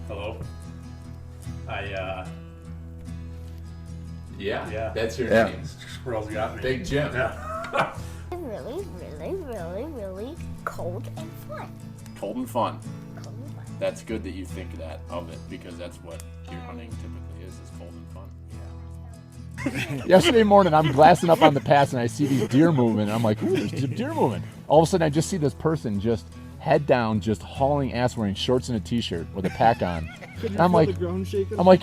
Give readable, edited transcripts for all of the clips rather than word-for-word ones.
Hello. Yeah, that's your name. Squirrels got me. Big Jim. Yeah. Really cold and fun. Cold and fun. Cold and fun. That's good that you think that of it, because that's what deer hunting typically is cold and fun. Yesterday morning, I'm glassing up on the pass, and I see these deer moving. And I'm like, ooh, there's some deer moving. All of a sudden, I just see this person just head down, just hauling ass, wearing shorts and a T-shirt with a pack on. And I'm like,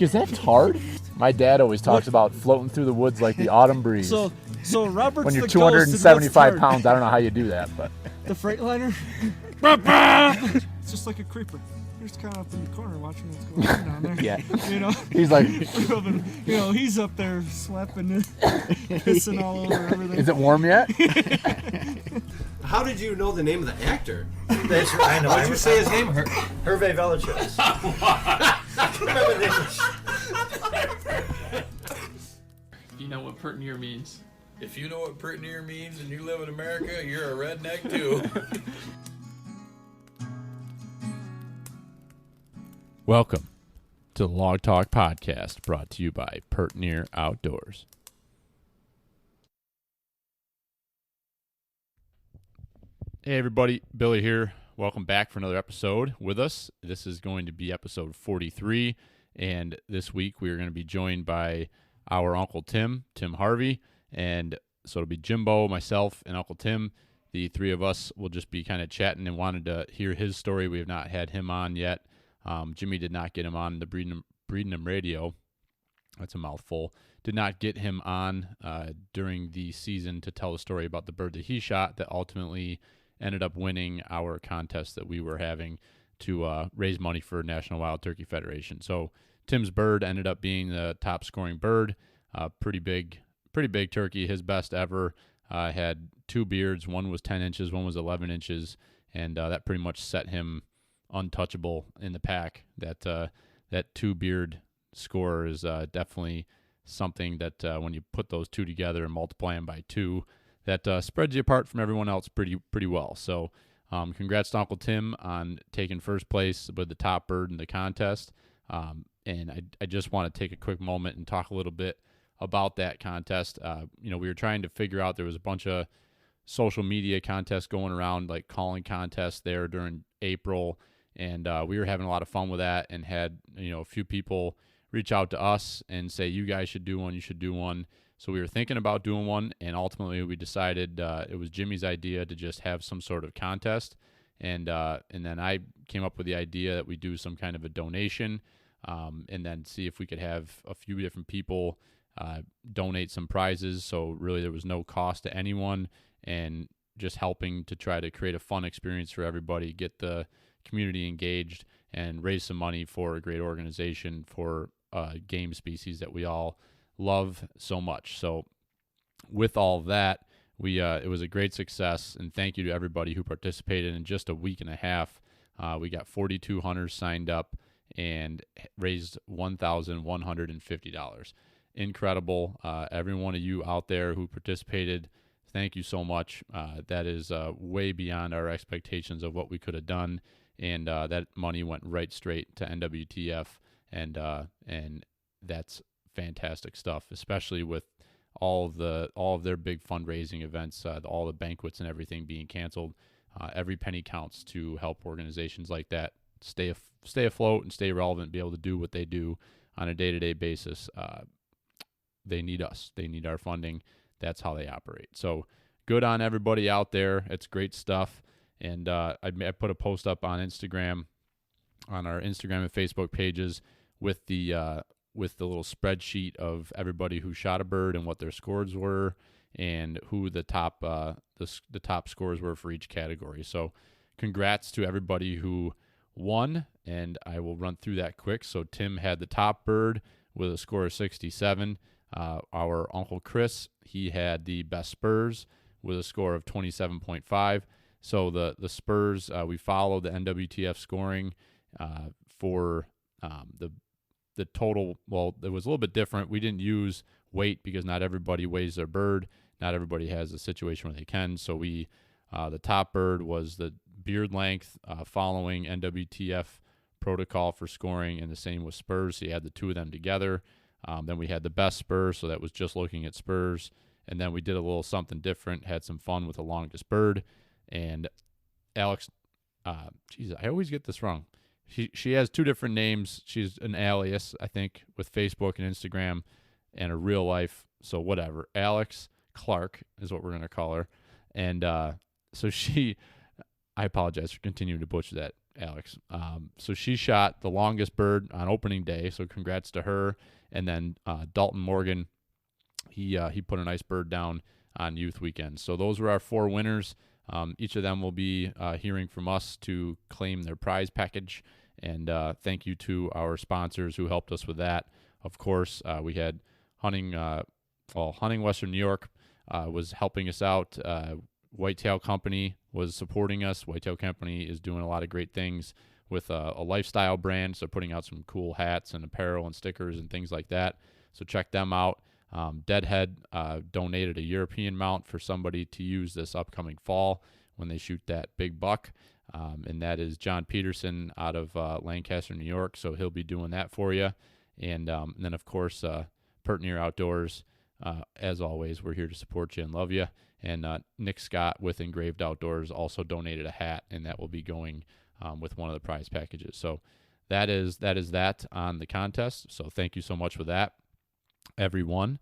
is that Tard? My dad always talks about floating through the woods like the autumn breeze. So Robert's when you're the 275 pounds, I don't know how you do that, but the Freightliner. It's just like a creeper. You're just kind of up in the corner watching what's going on down there. Yeah. You know. He's like, he's up there slapping, pissing all over everything. Is it warm yet? How did you know the name of the actor? That's I know. Why did you say his name? Hervé Villechaize. You know what pert near means. If you know what pert near means and you live in America, you're a redneck too. Welcome to the Log Talk Podcast, brought to you by Pert Near Outdoors. Hey everybody, Billy here. Welcome back for another episode with us. This is going to be episode 43, and this week we are going to be joined by our Uncle Tim Harvey, and so it'll be Jimbo, myself, and Uncle Tim. The three of us will just be kind of chatting and wanted to hear his story. We have not had him on yet. Jimmy did not get him on the Breeding 'em radio. That's a mouthful. Did not get him on during the season to tell the story about the bird that he shot that ultimately ended up winning our contest that we were having to raise money for National Wild Turkey Federation. So Tim's bird ended up being the top scoring bird. Pretty big turkey, his best ever. Had two beards. One was 10 inches, one was 11 inches, and that pretty much set him untouchable in the pack. That two beard score is definitely something that when you put those two together and multiply them by two, that spreads you apart from everyone else pretty well. So congrats to Uncle Tim on taking first place with the top bird in the contest. And I just want to take a quick moment and talk a little bit about that contest. We were trying to figure out, there was a bunch of social media contests going around, like calling contests there during April, and we were having a lot of fun with that, and had a few people reach out to us and say, you guys should do one, you should do one. So we were thinking about doing one, and ultimately we decided it was Jimmy's idea to just have some sort of contest, and then I came up with the idea that we do some kind of a donation, and then see if we could have a few different people donate some prizes. So really there was no cost to anyone, and just helping to try to create a fun experience for everybody, get the community engaged, and raise some money for a great organization for game species that we all love so much. So with all that, it was a great success, and thank you to everybody who participated. In just a week and a half, we got 42 hunters signed up and raised $1,150. Incredible. Every one of you out there who participated, thank you so much. That is way beyond our expectations of what we could have done, and that money went right straight to NWTF, and that's fantastic stuff, especially with all of their big fundraising events, all the banquets and everything being canceled. Every penny counts to help organizations like that stay afloat and stay relevant, be able to do what they do on a day-to-day basis. They need us. They need our funding. That's how they operate. So good on everybody out there. It's great stuff. And I put a post up on Instagram, on our Instagram and Facebook pages, with the little spreadsheet of everybody who shot a bird and what their scores were, and who the top scores were for each category. So congrats to everybody who won, and I will run through that quick. So Tim had the top bird with a score of 67. Our Uncle Chris, he had the best spurs with a score of 27.5. So the spurs, we followed the NWTF scoring for the total. Well, it was a little bit different. We didn't use weight because not everybody weighs their bird. Not everybody has a situation where they can. So the top bird was the beard length following NWTF protocol for scoring, and the same with spurs. So you had the two of them together. Then we had the best spurs, so that was just looking at spurs. And then we did a little something different, had some fun with the longest bird. And Alex, geez, I always get this wrong. She has two different names. She's an alias, I think, with Facebook and Instagram, and a real life. So whatever. Alex Clark is what we're going to call her. And so I apologize for continuing to butcher that, Alex. So she shot the longest bird on opening day, so congrats to her. And then Dalton Morgan, he put a nice bird down on youth weekend. So those were our 4 winners. Each of them will be hearing from us to claim their prize package. And thank you to our sponsors who helped us with that. Of course, we had Hunting Western New York was helping us out. Whitetail Company was supporting us. Whitetail Company is doing a lot of great things with a lifestyle brand, so putting out some cool hats and apparel and stickers and things like that. So check them out. Deadhead donated a European mount for somebody to use this upcoming fall when they shoot that big buck, and that is John Peterson out of Lancaster, New York, so he'll be doing that for you. And then, of course, Pertinier Outdoors, as always, we're here to support you and love you. And Nick Scott with Engraved Outdoors also donated a hat, and that will be going with one of the prize packages. So that is that on the contest. So thank you so much for that, everyone.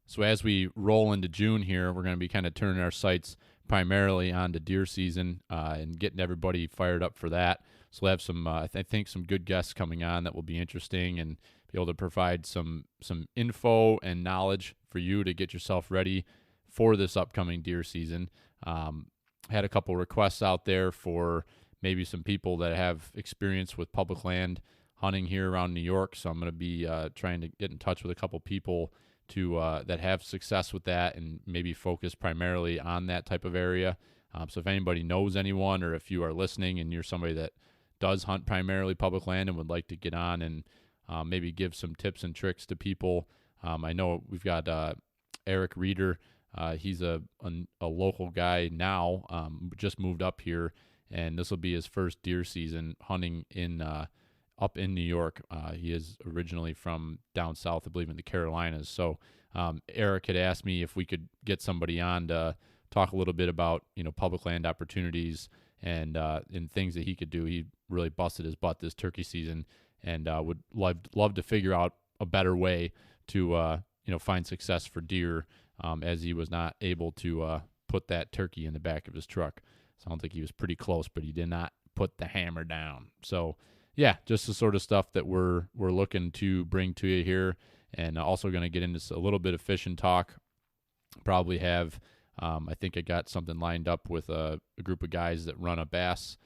So as we roll into June here, we're going to be kind of turning our sights primarily onto deer season and getting everybody fired up for that. So we'll have some, I think, some good guests coming on that will be interesting and be able to provide some info and knowledge for you to get yourself ready for this upcoming deer season. Had a couple requests out there for maybe some people that have experience with public land hunting here around New York. So I'm going to be trying to get in touch with a couple people to that have success with that and maybe focus primarily on that type of area. So if anybody knows anyone, or if you are listening and you're somebody that does hunt primarily public land and would like to get on and maybe give some tips and tricks to people. I know we've got Eric Reeder. He's a local guy now, just moved up here, and this will be his first deer season hunting up in New York. He is originally from down south, I believe, in the Carolinas. So Eric had asked me if we could get somebody on to talk a little bit about public land opportunities and things that he could do. He really busted his butt this turkey season, and would love to figure out a better way to find success for deer, as he was not able to put that turkey in the back of his truck. So I don't think he was pretty close, but he did not put the hammer down. So yeah, just the sort of stuff that we're looking to bring to you here, and also going to get into a little bit of fishing talk. Probably have, I think I got something lined up with a group of guys that run a bass,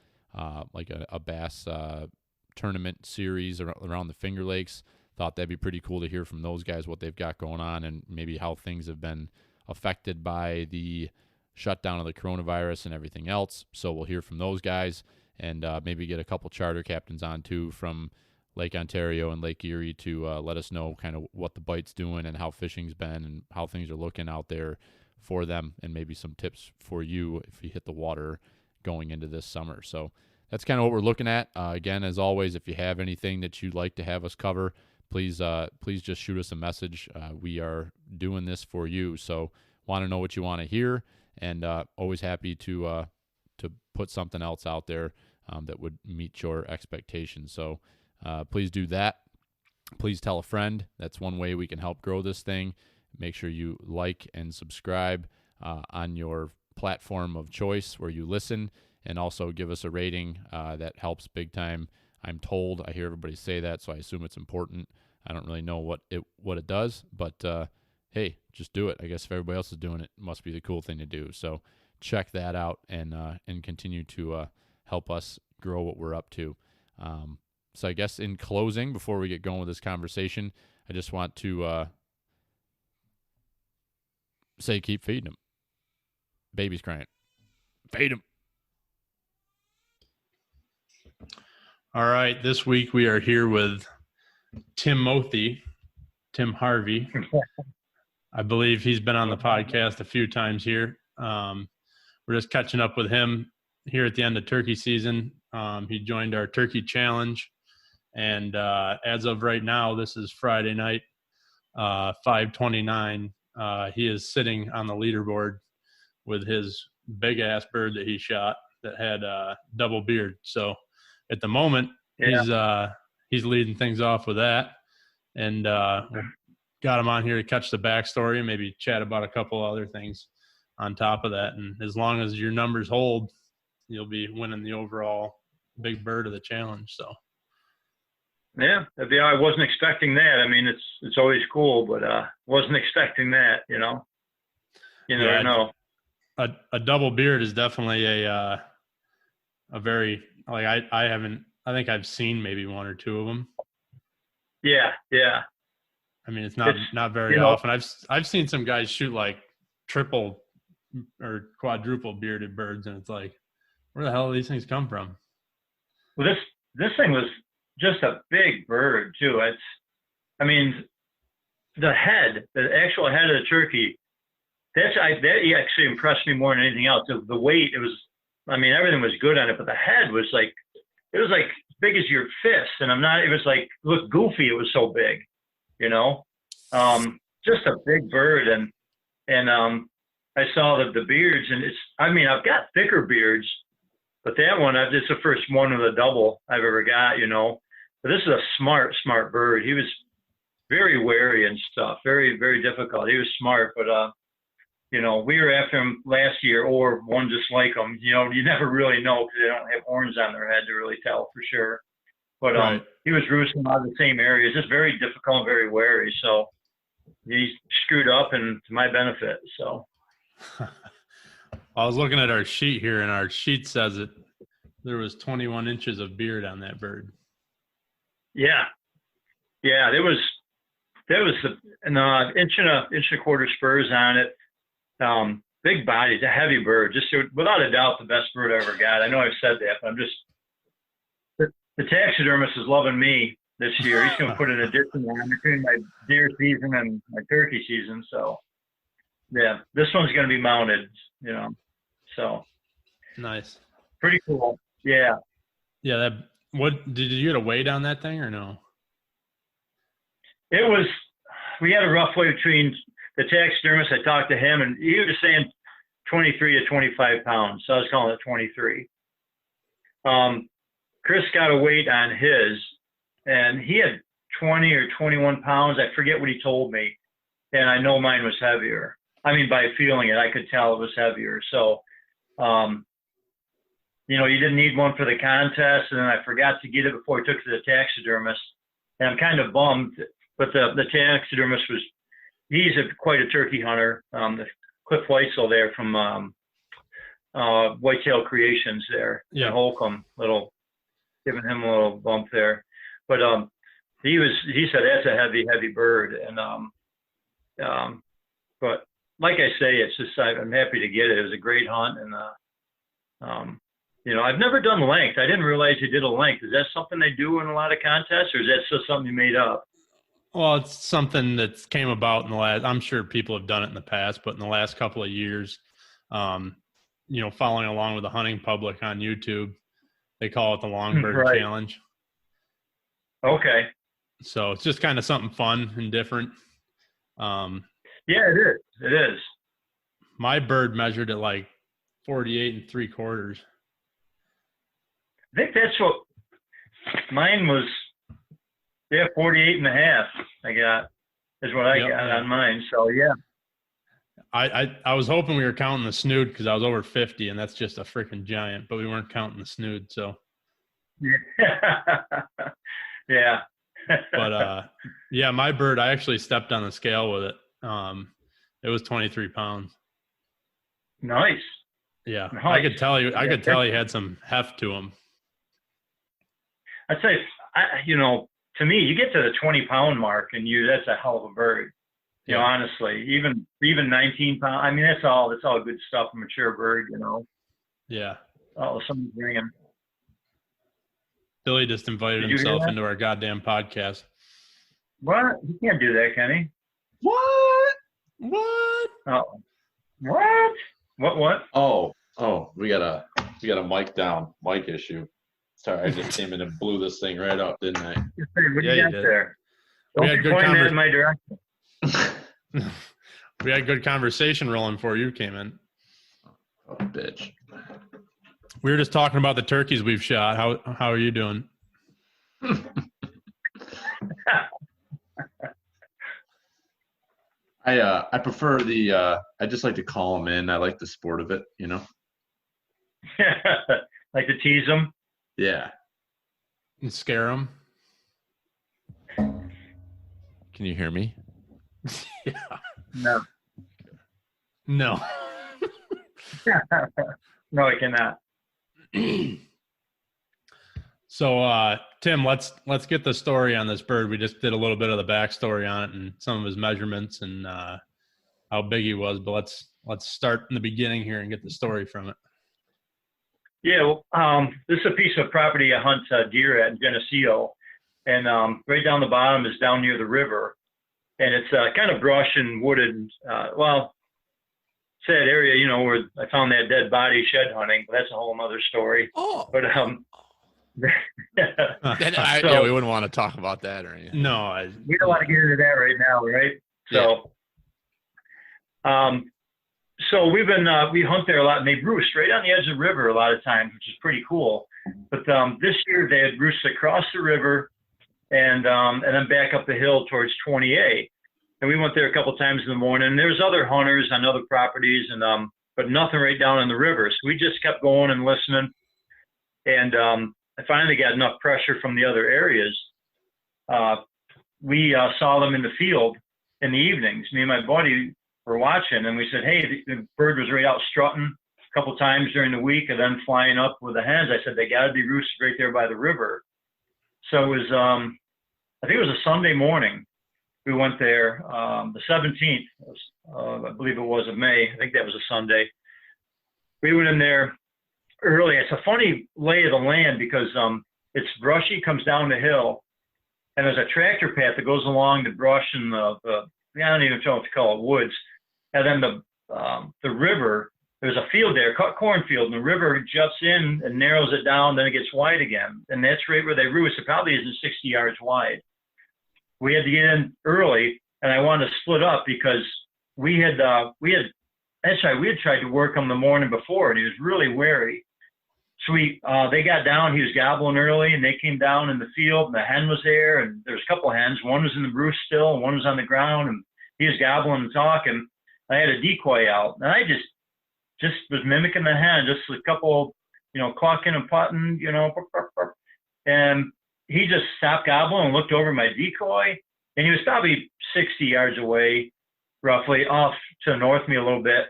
like a bass tournament series around the Finger Lakes. Thought that'd be pretty cool to hear from those guys what they've got going on and maybe how things have been affected by the shutdown of the coronavirus and everything else. So we'll hear from those guys and maybe get a couple charter captains on too from Lake Ontario and Lake Erie to let us know kind of what the bite's doing and how fishing's been and how things are looking out there for them, and maybe some tips for you if you hit the water going into this summer. So that's kind of what we're looking at. Again, as always, if you have anything that you'd like to have us cover, please just shoot us a message. We are doing this for you, so want to know what you want to hear, and always happy to put something else out there that would meet your expectations. So please do that. Please tell a friend. That's one way we can help grow this thing. Make sure you like and subscribe on your platform of choice where you listen, and also give us a rating. That helps big time. I'm told, I hear everybody say that, so I assume it's important. I don't really know what it does, but hey, just do it. I guess if everybody else is doing it, it must be the cool thing to do. So check that out and continue to help us grow what we're up to. So I guess in closing, before we get going with this conversation, I just want to say keep feeding them. Baby's crying. Feed them. All right, this week we are here with Tim Harvey. I believe he's been on the podcast a few times here. We're just catching up with him here at the end of turkey season. He joined our turkey challenge. And as of right now, this is Friday night, 5:29. He is sitting on the leaderboard with his big ass bird that he shot that had double beard. So at the moment, he's leading things off with that, and got him on here to catch the backstory and maybe chat about a couple other things on top of that. And as long as your numbers hold, you'll be winning the overall big bird of the challenge. So. Yeah, I wasn't expecting that. I mean, it's always cool, but wasn't expecting that. You know, you never know. A double beard is definitely a very, like, I think I've seen maybe one or two of them. Yeah. I mean, it's not very often. I've seen some guys shoot like triple or quadruple bearded birds, and it's like, where the hell do these things come from? Well, this thing was just a big bird too. I mean, the actual head of the turkey, that actually impressed me more than anything else. The weight, everything was good on it, but the head was like, it was like as big as your fist, and it was like, it looked goofy. It was so big, you know, just a big bird. And I saw the beards, and I've got thicker beards, but that one, it's the first one with a double I've ever got, you know. But this is a smart bird. He was very wary and stuff, very, very difficult. He was smart, but, you know, we were after him last year, or one just like him. You know, you never really know because they don't have horns on their head to really tell for sure. But Right. He was roosting out of the same areas, just very difficult, very wary. So he screwed up, and to my benefit. So I was looking at our sheet here, and our sheet says that there was 21 inches of beard on that bird. yeah, there was an inch and a quarter spurs on it. Big body, it's a heavy bird, just without a doubt the best bird I ever got. I know I've said that, but the taxidermist is loving me this year. He's going to put an addition on between my deer season and my turkey season. So yeah, this one's going to be mounted, you know, so Nice. pretty cool. Yeah. Yeah. What did you get a weight on that thing or no? We had a rough way between the taxidermist. I talked to him, and he was saying 23 to 25 pounds. So I was calling it 23. Chris got a weight on his, and he had 20 or 21 pounds. I forget what he told me. And I know mine was heavier. I mean, by feeling it, I could tell it was heavier. So, you know, you didn't need one for the contest, and then I forgot to get it before I took it to the taxidermist. And I'm kind of bummed, but the taxidermist he's quite a turkey hunter. Cliff Weitzel there from Whitetail Creations there in Holcomb, giving him a little bump there. But he said that's a heavy bird, and but like I say, it's just I'm happy to get it. It was a great hunt, and you know, I've never done length. I didn't realize you did a length. Is that something they do in a lot of contests, or is that just something you made up? Well, it's something that came about in the last, I'm sure people have done it in the past, but in the last couple of years, you know, following along with the hunting public on YouTube, they call it the Longbird Challenge. Okay. So it's just kind of something fun and different. Yeah, it is. It is. My bird measured at like 48 3/4. I think that's what mine was. Yeah, 48 and a half. I got is what I got on mine. So yeah. I was hoping we were counting the snood because I was over 50, and that's just a freaking giant. But we weren't counting the snood, so. Yeah. But yeah, my bird, I actually stepped on the scale with it. It was 23 pounds. Nice. Yeah, Nice. I could tell he had some heft to him. I'd say, you know, to me, you get to the 20-pound mark, and that's a hell of a bird. You know, honestly, even 19 pounds. I mean, that's all good stuff. A mature bird, you know. Yeah. Oh, somebody's ringing. Billy just invited himself into our goddamn podcast. What? He can't do that, can he? What? Oh. What? What? Oh, we got a mic issue. Sorry, I just came in and blew this thing right up, didn't I? What do Yeah, you you got did. there? We Don't had be good pointing that in my direction. We had good conversation rolling before you came in. Oh, bitch. We were just talking about the turkeys we've shot. How are you doing? I prefer the I just like to call them in. I like the sport of it, you know. Like to tease them. Yeah. And scare them? Can you hear me? Yeah. No. No. No, I cannot. So, Tim, let's get the story on this bird. We just did a little bit of the backstory on it and some of his measurements and how big he was. But let's start in the beginning here and get the story from it. Yeah, well, this is a piece of property I hunt deer at in Geneseo, and right down the bottom is down near the river, and it's kind of brush and wooded. Sad area, you know, where I found that dead body shed hunting. But that's a whole other story. Oh. But Yeah, we wouldn't want to talk about that or anything. No, we don't want to get into that right now, right? So, so we've been we hunt there a lot, and they roost right on the edge of the river a lot of times, which is pretty cool. But this year they had roosted across the river, and then back up the hill towards 28. And we went there a couple of times in the morning. There's other hunters on other properties, and but nothing right down in the river. So we just kept going and listening, and I finally got enough pressure from the other areas. We saw them in the field in the evenings. Me and my buddy were watching, and we said, hey, the bird was right out strutting a couple times during the week and then flying up with the hens. I said, they got to be roosted right there by the river. So it was, I think it was a Sunday morning. We went there, the 17th, I believe it was, of May. I think that was a Sunday. We went in there early. It's a funny lay of the land because it's brushy, comes down the hill, and there's a tractor path that goes along the brush and I don't even know what to call it, woods. And then the river, there's a field there, cornfield, and the river juts in and narrows it down, then it gets wide again. And that's right where they roost. It probably isn't 60 yards wide. We had to get in early, and I wanted to split up because we had tried to work him the morning before, and he was really wary. So they got down. He was gobbling early, and they came down in the field, and the hen was there, and there was a couple of hens. One was in the roost still, and one was on the ground, and he was gobbling and talking. I had a decoy out, and I just was mimicking the hen, just a couple, clucking and putting, and he just stopped gobbling and looked over my decoy, and he was probably 60 yards away, roughly off to north of me a little bit.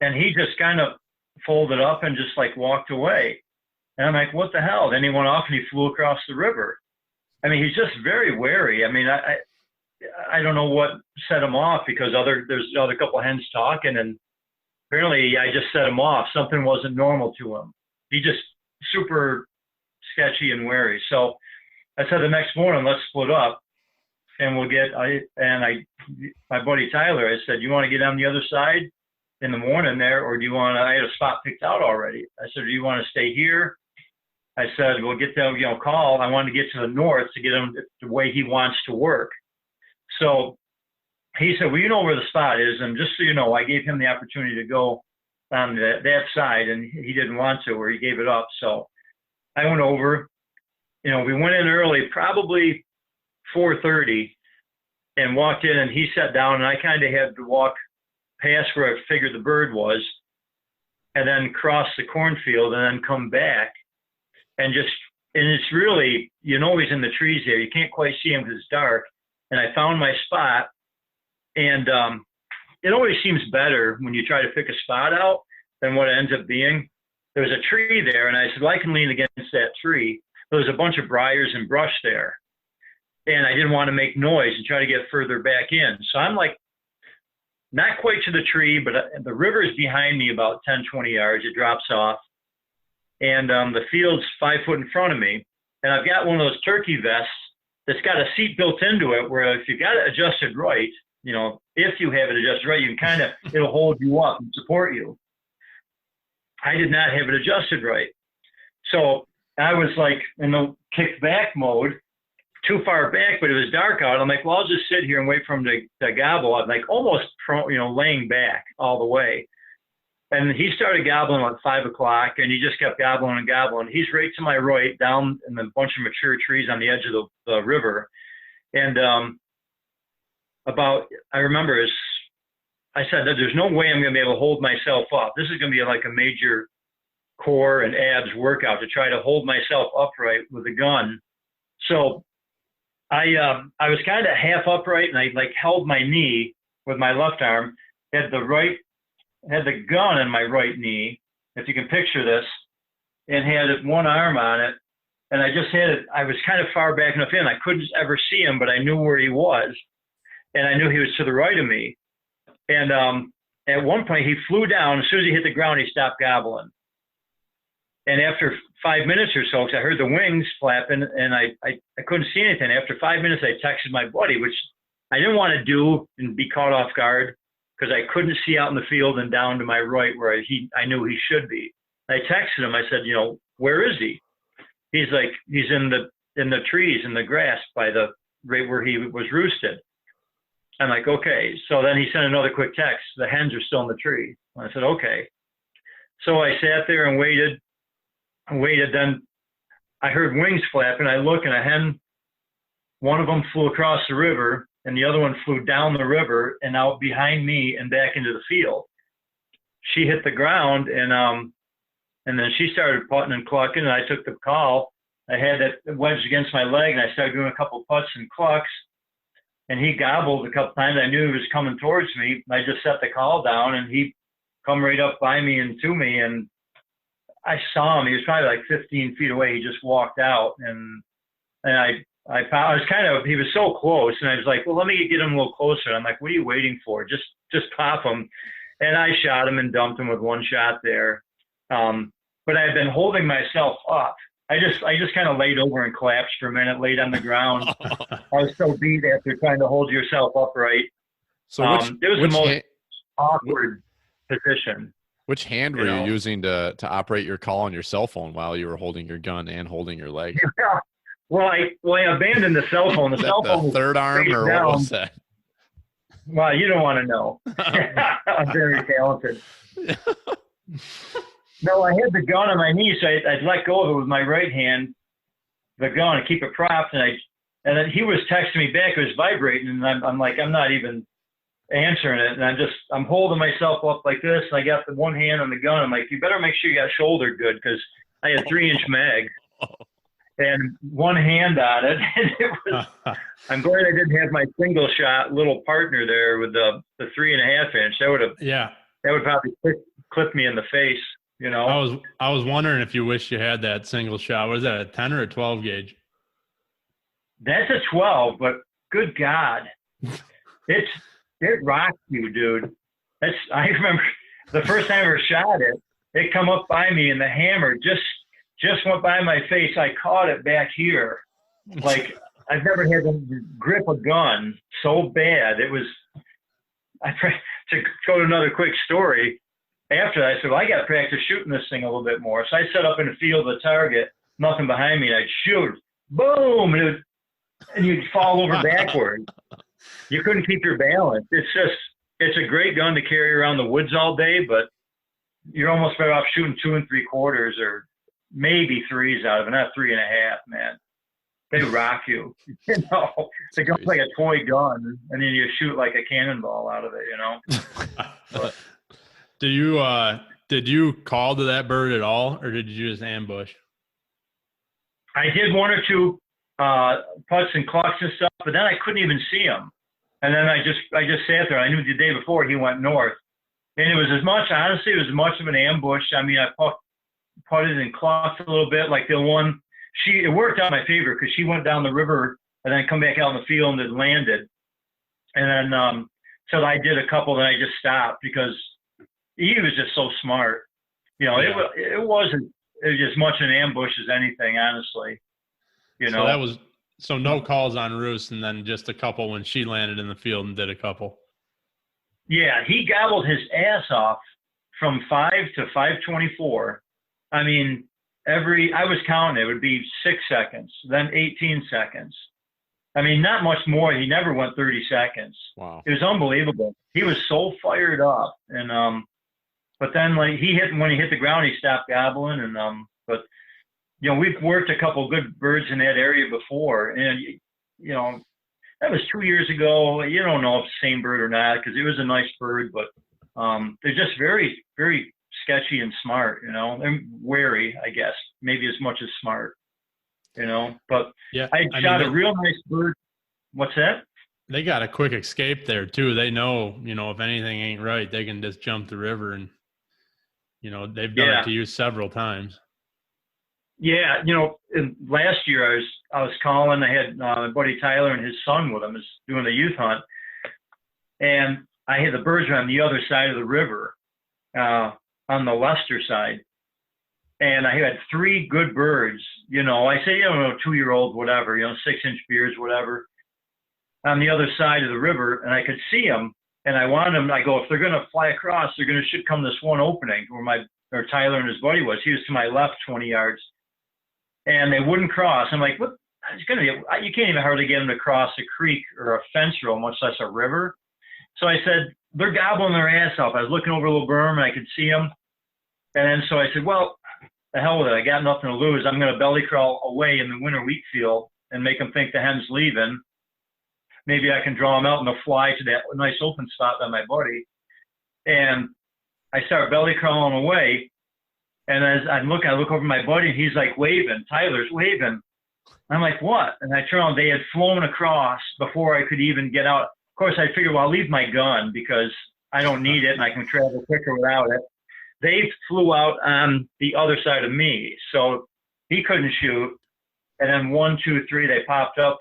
And he just kind of folded up and just like walked away. And I'm like, what the hell? Then he went off and he flew across the river. I mean, he's just very wary. I mean, I don't know what set him off because there's other couple of hens talking, and apparently I just set him off. Something wasn't normal to him. He just super sketchy and wary. So I said the next morning, let's split up and my buddy Tyler, I said, you want to get on the other side in the morning there, or do you want to, I had a spot picked out already. I said, do you want to stay here? I said, we'll get them, call. I wanted to get to the north to get him the way he wants to work. So he said, well, you know where the spot is. And just so you know, I gave him the opportunity to go on that side, and he didn't want to, or he gave it up. So I went over, we went in early, probably 4:30, and walked in, and he sat down, and I kind of had to walk past where I figured the bird was, and then cross the cornfield, and then come back, and it's really, he's in the trees there. You can't quite see him because it's dark, and I found my spot, and it always seems better when you try to pick a spot out than what it ends up being. There was a tree there, and I said, well, I can lean against that tree. There was a bunch of briars and brush there, and I didn't want to make noise and try to get further back in. So I'm like, not quite to the tree, but the river is behind me about 10, 20 yards. It drops off, and the field's 5 foot in front of me, and I've got one of those turkey vests that's got a seat built into it where if you got it adjusted right, if you have it adjusted right, you can it'll hold you up and support you. I did not have it adjusted right. So I was like in the kick back mode, too far back, but it was dark out. I'm like, well, I'll just sit here and wait for him to gobble. I'm like almost laying back all the way. And he started gobbling at 5 o'clock, and he just kept gobbling and gobbling. He's right to my right, down in a bunch of mature trees on the edge of the river. And I remember I said that there's no way I'm going to be able to hold myself up. This is going to be like a major core and abs workout to try to hold myself upright with a gun. So I was kind of half upright, and I like held my knee with my left arm, had the gun in my right knee, if you can picture this, and had one arm on it. And I just had it, I was kind of far back enough in. I couldn't ever see him, but I knew where he was. And I knew he was to the right of me. And at one point he flew down. As soon as he hit the ground, he stopped gobbling. And after 5 minutes or so, because I heard the wings flapping and I couldn't see anything. After 5 minutes, I texted my buddy, which I didn't want to do and be caught off guard, because I couldn't see out in the field and down to my right where I knew he should be. I texted him. I said, where is he? He's like, he's in the trees, in the grass by the right where he was roosted. I'm like, okay. So then he sent another quick text. The hens are still in the tree. I said, okay. So I sat there and waited. Then I heard wings flap, and I look, and a hen, one of them flew across the river, and the other one flew down the river and out behind me and back into the field. She hit the ground, and then she started putting and clucking, and I took the call. I had that wedged against my leg, and I started doing a couple putts and clucks, and he gobbled a couple times. I knew he was coming towards me. I just set the call down, and he come right up by me and to me, and I saw him. He was probably like 15 feet away. He just walked out, and I was he was so close, and I was like, well, let me get him a little closer. I'm like, what are you waiting for? Just pop him. And I shot him and dumped him with one shot there. But I had been holding myself up. I just kind of laid over and collapsed for a minute, laid on the ground. I was so beat after trying to hold yourself upright. So it was the most awkward position. Which hand were you using to operate your call on your cell phone while you were holding your gun and holding your leg? Well, I abandoned the cell phone. The cell phone was third arm, or down. what was that? Well, you don't want to know. I'm very talented. No, I had the gun on my knee, so I'd let go of it with my right hand, the gun, and keep it propped. And then he was texting me back. It was vibrating, and I'm like, I'm not even answering it. And I'm holding myself up like this, and I got the one hand on the gun. I'm like, you better make sure you got shoulder good, because I had 3-inch mag. And one hand on it. And it was, I'm glad I didn't have my single shot little partner there with the 3.5 inch. That would probably clip me in the face, I was wondering if you wish you had that single shot. Was that a 10 or a 12 gauge? That's a 12, but good God, it rocked you, dude. I remember the first time I ever shot it. It come up by me, and the hammer just went by my face. I caught it back here. Like, I've never had to grip a gun so bad. It was, to go to another quick story, after that, I said, well, I got to practice shooting this thing a little bit more. So I set up in the field of the target, nothing behind me, and I'd shoot. Boom! And you'd fall over backward. You couldn't keep your balance. It's a great gun to carry around the woods all day, but you're almost better off shooting 2 3/4 or maybe 3s out of it, not 3.5, man. They rock you. They go like a toy gun, and then you shoot like a cannonball out of it, But, did you call to that bird at all, or did you just ambush? I did 1 or 2 putts and clucks and stuff, but then I couldn't even see him. And then I just sat there. I knew the day before he went north, and it was as much of an ambush. I mean, I putted and clucked a little bit. Like the one, it worked out in my favor, because she went down the river and then come back out in the field and it landed. And then so I did a couple, then I just stopped, because he was just so smart. It wasn't as much an ambush as anything, honestly. So no calls on roost, and then just a couple when she landed in the field and did a couple. Yeah, he gobbled his ass off from 5 to 5:24. I mean, I was counting, it would be 6 seconds, then 18 seconds. I mean, not much more. He never went 30 seconds. Wow. It was unbelievable. He was so fired up. And, but then when he hit the ground, he stopped gobbling. And, but, we've worked a couple good birds in that area before. And, that was 2 years ago. You don't know if it's the same bird or not because it was a nice bird, but they're just very, very sketchy and smart, and wary, I guess, maybe as much as smart, but yeah, I shot a real nice bird. What's that? They got a quick escape there too. They know, if anything ain't right, they can just jump the river and, they've done it to you several times. Yeah. Last year I was calling, I had my buddy Tyler and his son with him is doing a youth hunt. And I had the birds on the other side of the river, on the Leicester side. And I had 3 good birds, I say, 2-year-old, whatever, 6-inch beards, whatever, on the other side of the river. And I could see them. And I wanted them, I go, if they're going to fly across, should come this one opening where Tyler and his buddy was. He was to my left 20 yards. And they wouldn't cross. I'm like, what? It's going to be, you can't even hardly get them to cross a creek or a fence row, much less a river. So I said, they're gobbling their ass off. I was looking over a little berm and I could see them. And then so I said, well, the hell with it. I got nothing to lose. I'm going to belly crawl away in the winter wheat field and make them think the hen's leaving. Maybe I can draw them out and they'll fly to that nice open spot by my buddy. And I start belly crawling away. And as I look over my buddy and he's like waving. Tyler's waving. I'm like, what? And I turn on, they had flown across before I could even get out. Of course, I figured, well, I'll leave my gun because I don't need it and I can travel quicker without it. They flew out on the other side of me, so he couldn't shoot. And then 1, 2, 3, they popped up,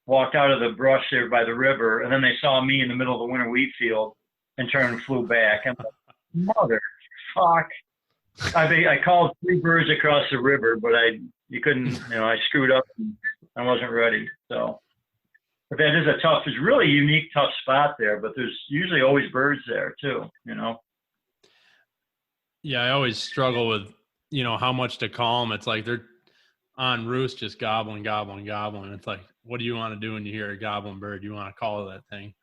walked out of the brush there by the river, and then they saw me in the middle of the winter wheat field and turned and flew back. I'm like, mother fuck. I called 3 birds across the river, but you couldn't, I screwed up and I wasn't ready. So, but that is it's really a unique, tough spot there, but there's usually always birds there too, Yeah, I always struggle with, how much to call them. It's like they're on roost just gobbling. It's like, what do you want to do when you hear a gobbling bird? You want to call that thing.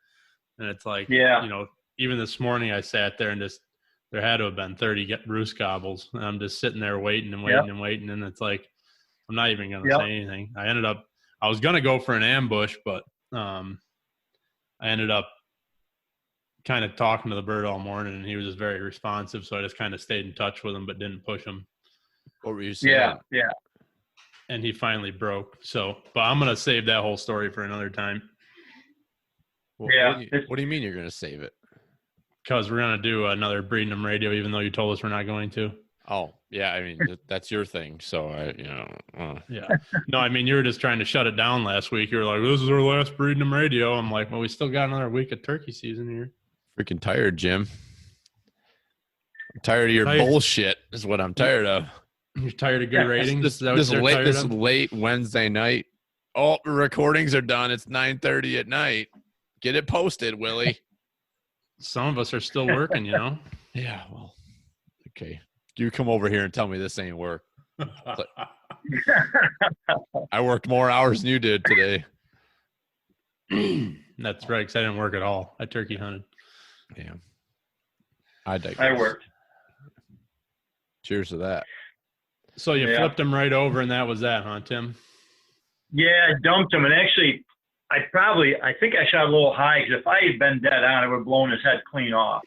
And it's like, even this morning I sat there and there had to have been 30 roost gobbles. And I'm just sitting there waiting. And it's like, I'm not even going to say anything. I was going to go for an ambush, but I ended up kind of talking to the bird all morning and he was just very responsive. So I just kind of stayed in touch with him, but didn't push him. What were you saying? Yeah. And he finally broke. So, but I'm going to save that whole story for another time. Well, what do you mean you're going to save it? Because we're going to do another Breeding Them Radio, even though you told us we're not going to. Oh, yeah. I mean, that's your thing. So, Yeah. No, I mean, you were just trying to shut it down last week. You were like, this is our last Breeding Them Radio. I'm like, well, we still got another week of turkey season here. Freaking tired, Jim. I'm tired of your bullshit is what I'm tired of. You're tired of good ratings? This late Wednesday night. Oh, recordings are done. It's 9:30 at night. Get it posted, Willie. Some of us are still working, Yeah, well, okay. You come over here and tell me this ain't work. I worked more hours than you did today. That's right, because I didn't work at all. I turkey hunted. Yeah. I worked. Cheers to that. So you flipped him right over, and that was that, huh, Tim? Yeah, I dumped him. And actually, I think I shot a little high because if I had been dead on, I would have blown his head clean off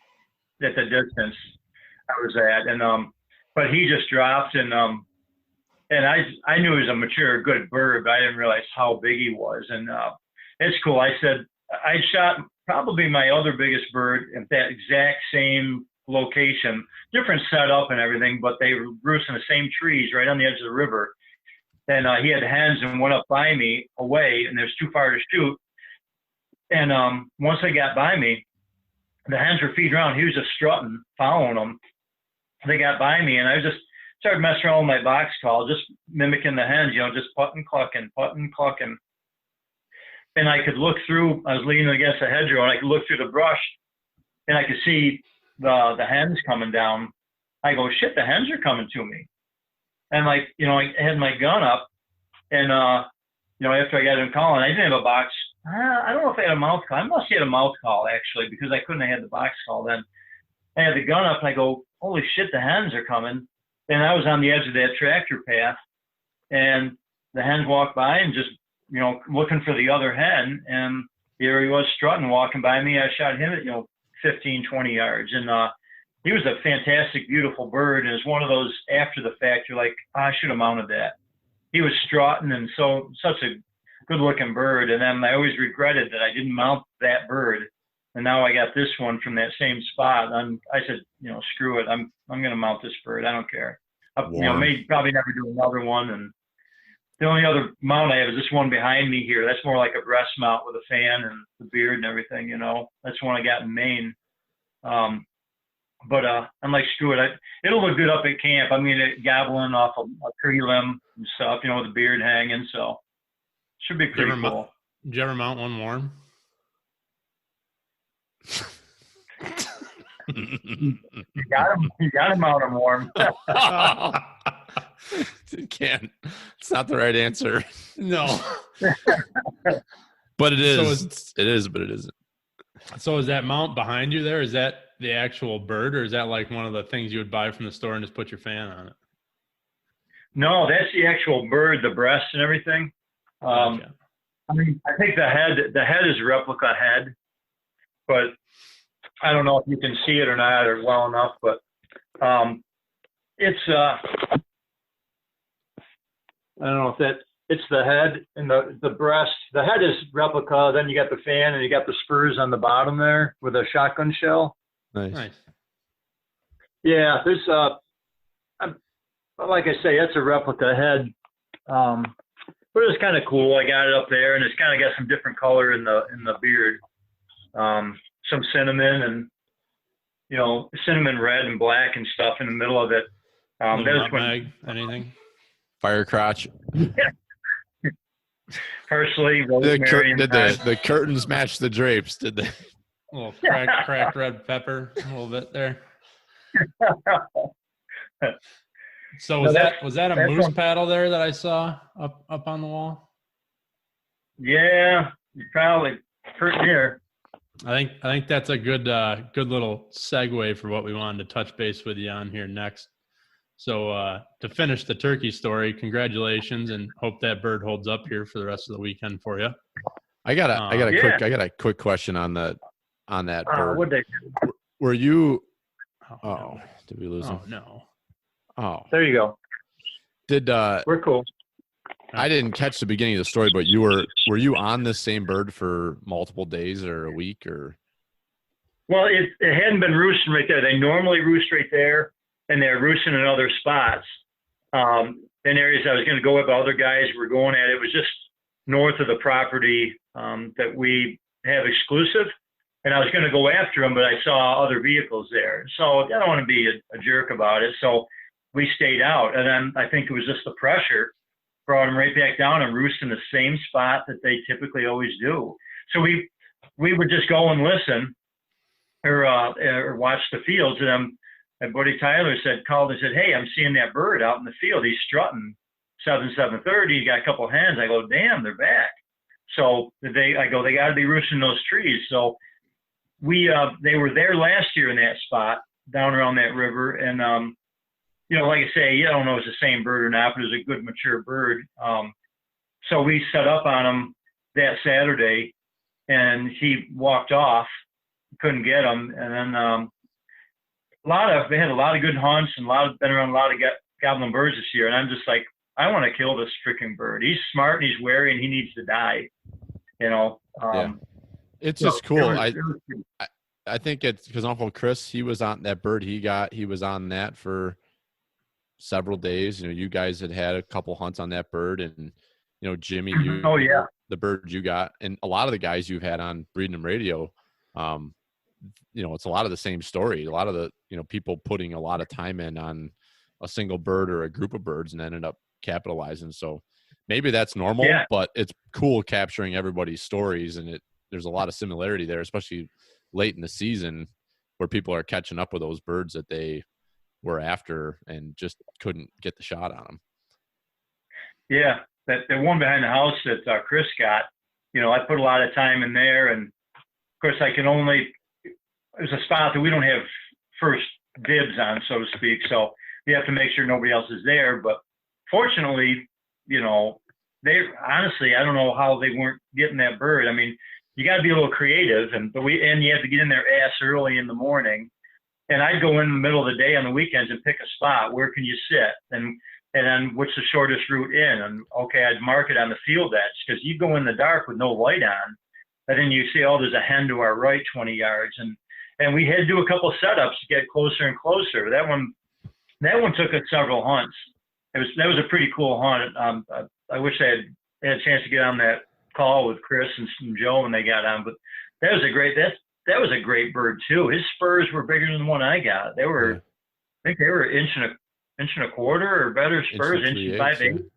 at the distance I was at. And but he just dropped, and I knew he was a mature, good bird, but I didn't realize how big he was. And it's cool. I said I shot probably my other biggest bird at that exact same location, different setup and everything, but they roost in the same trees right on the edge of the river. And he had hens and went up by me away, and there's too far to shoot. And once they got by me, the hens were feeding around. He was just strutting, following them. They got by me, and I just started messing around with my box call, just mimicking the hens, just putting, clucking. And I could look through, I was leaning against the hedgerow, and I could look through the brush, and I could see the hens coming down. I go, shit, the hens are coming to me. And like, I had my gun up, and after I got him calling, I didn't have a box. I don't know if I had a mouth call. I must have had a mouth call actually, because I couldn't have had the box call then. I had the gun up, and I go, holy shit, the hens are coming. And I was on the edge of that tractor path, and the hens walked by and just, looking for the other hen. And here he was strutting, walking by me. I shot him at, 15, 20 yards. And he was a fantastic, beautiful bird. And it's one of those after the fact, you're like, I should have mounted that. He was strutting and such a good looking bird. And then I always regretted that I didn't mount that bird. And now I got this one from that same spot. I said, screw it. I'm going to mount this bird. I don't care. May probably never do another one. And the only other mount I have is this one behind me here. That's more like a breast mount with a fan and the beard and everything, That's one I got in Maine. But I'm like, screw it. It'll look good up at camp. I mean, gobbling off a tree limb and stuff, with the beard hanging. So should be pretty cool. Did you ever mount one warm? You got him out of warm. Can't. It's not the right answer. No. But it is. It is, but it isn't. So is that mount behind you there? Is that the actual bird, or is that like one of the things you would buy from the store and just put your fan on it? No, that's the actual bird, the breast and everything. Gotcha. I mean, I think the head is a replica head, but I don't know if you can see it or not or well enough, but it's I don't know if it's the head and the breast. The head is replica. Then you got the fan and you got the spurs on the bottom there with a shotgun shell. Nice. Yeah, there's like I say, that's a replica head. But it's kind of cool. I got it up there, and it's kind of got some different color in the beard. Some cinnamon and cinnamon red and black and stuff in the middle of it. Nutmeg, anything? Fire crotch. Parsley, rosemary. The curtains match the drapes? Did they? A little cracked red pepper, a little bit there. So was that a moose paddle there that I saw up on the wall? Yeah, probably pretty near. I think that's a good little segue for what we wanted to touch base with you on here next. So to finish the turkey story, congratulations, and hope that bird holds up here for the rest of the weekend for you. I got a quick question on that bird. What'd they do? Were you? No. Did we lose him? Oh no. Oh, there you go. We're cool. I didn't catch the beginning of the story, but were you on this same bird for multiple days or a week or? Well, it hadn't been roosting right there. They normally roost right there, and they're roosting in other spots. In areas I was going to go with, other guys were going at. It was just north of the property that we have exclusive, and I was going to go after them, but I saw other vehicles there. So I don't want to be a jerk about it. So we stayed out, and then I think it was just the pressure brought them right back down and roost in the same spot that they typically always do. So we would just go and listen or watch the fields. And my buddy Tyler called and said, hey, I'm seeing that bird out in the field. He's strutting 7:30. He got a couple hens. I go, damn, they're back. So they got to be roosting those trees. So they were there last year in that spot down around that river. And, like I say, you don't know if it's the same bird or not, but it was a good mature bird. So we set up on him that Saturday, and he walked off, couldn't get him. And then they had a lot of good hunts and been around a lot of gobbling birds this year. And I'm just like, I want to kill this freaking bird. He's smart and he's wary and he needs to die. Yeah. It's just cool. I think it's because Uncle Chris, he was on that bird he was on that for several days. You guys had a couple hunts on that bird, and Jimmy, the bird you got, and a lot of the guys you've had on Breeding' 'em Radio, it's a lot of the same story. A lot of the people putting a lot of time in on a single bird or a group of birds and ended up capitalizing. So maybe that's normal, but it's cool capturing everybody's stories, and there's a lot of similarity there, especially late in the season where people are catching up with those birds that they were after and just couldn't get the shot on them. Yeah, that one behind the house that Chris got, I put a lot of time in there, and of course it's a spot that we don't have first dibs on, so to speak. So we have to make sure nobody else is there. But fortunately, they honestly, I don't know how they weren't getting that bird. I mean, you got to be a little creative, and you have to get in there ass early in the morning. And I'd go in the middle of the day on the weekends and pick a spot. Where can you sit? And then what's the shortest route in? And okay, I'd mark it on the field edge, because you go in the dark with no light on, and then you see, oh, there's a hen to our right 20 yards. And we had to do a couple setups to get closer and closer. That one took us several hunts. That was a pretty cool hunt. I wish I had a chance to get on that call with Chris and Joe when they got on, but that was a great bird too. His spurs were bigger than the one I got. They were, I think they were inch and a quarter or better spurs, inch and 5/8.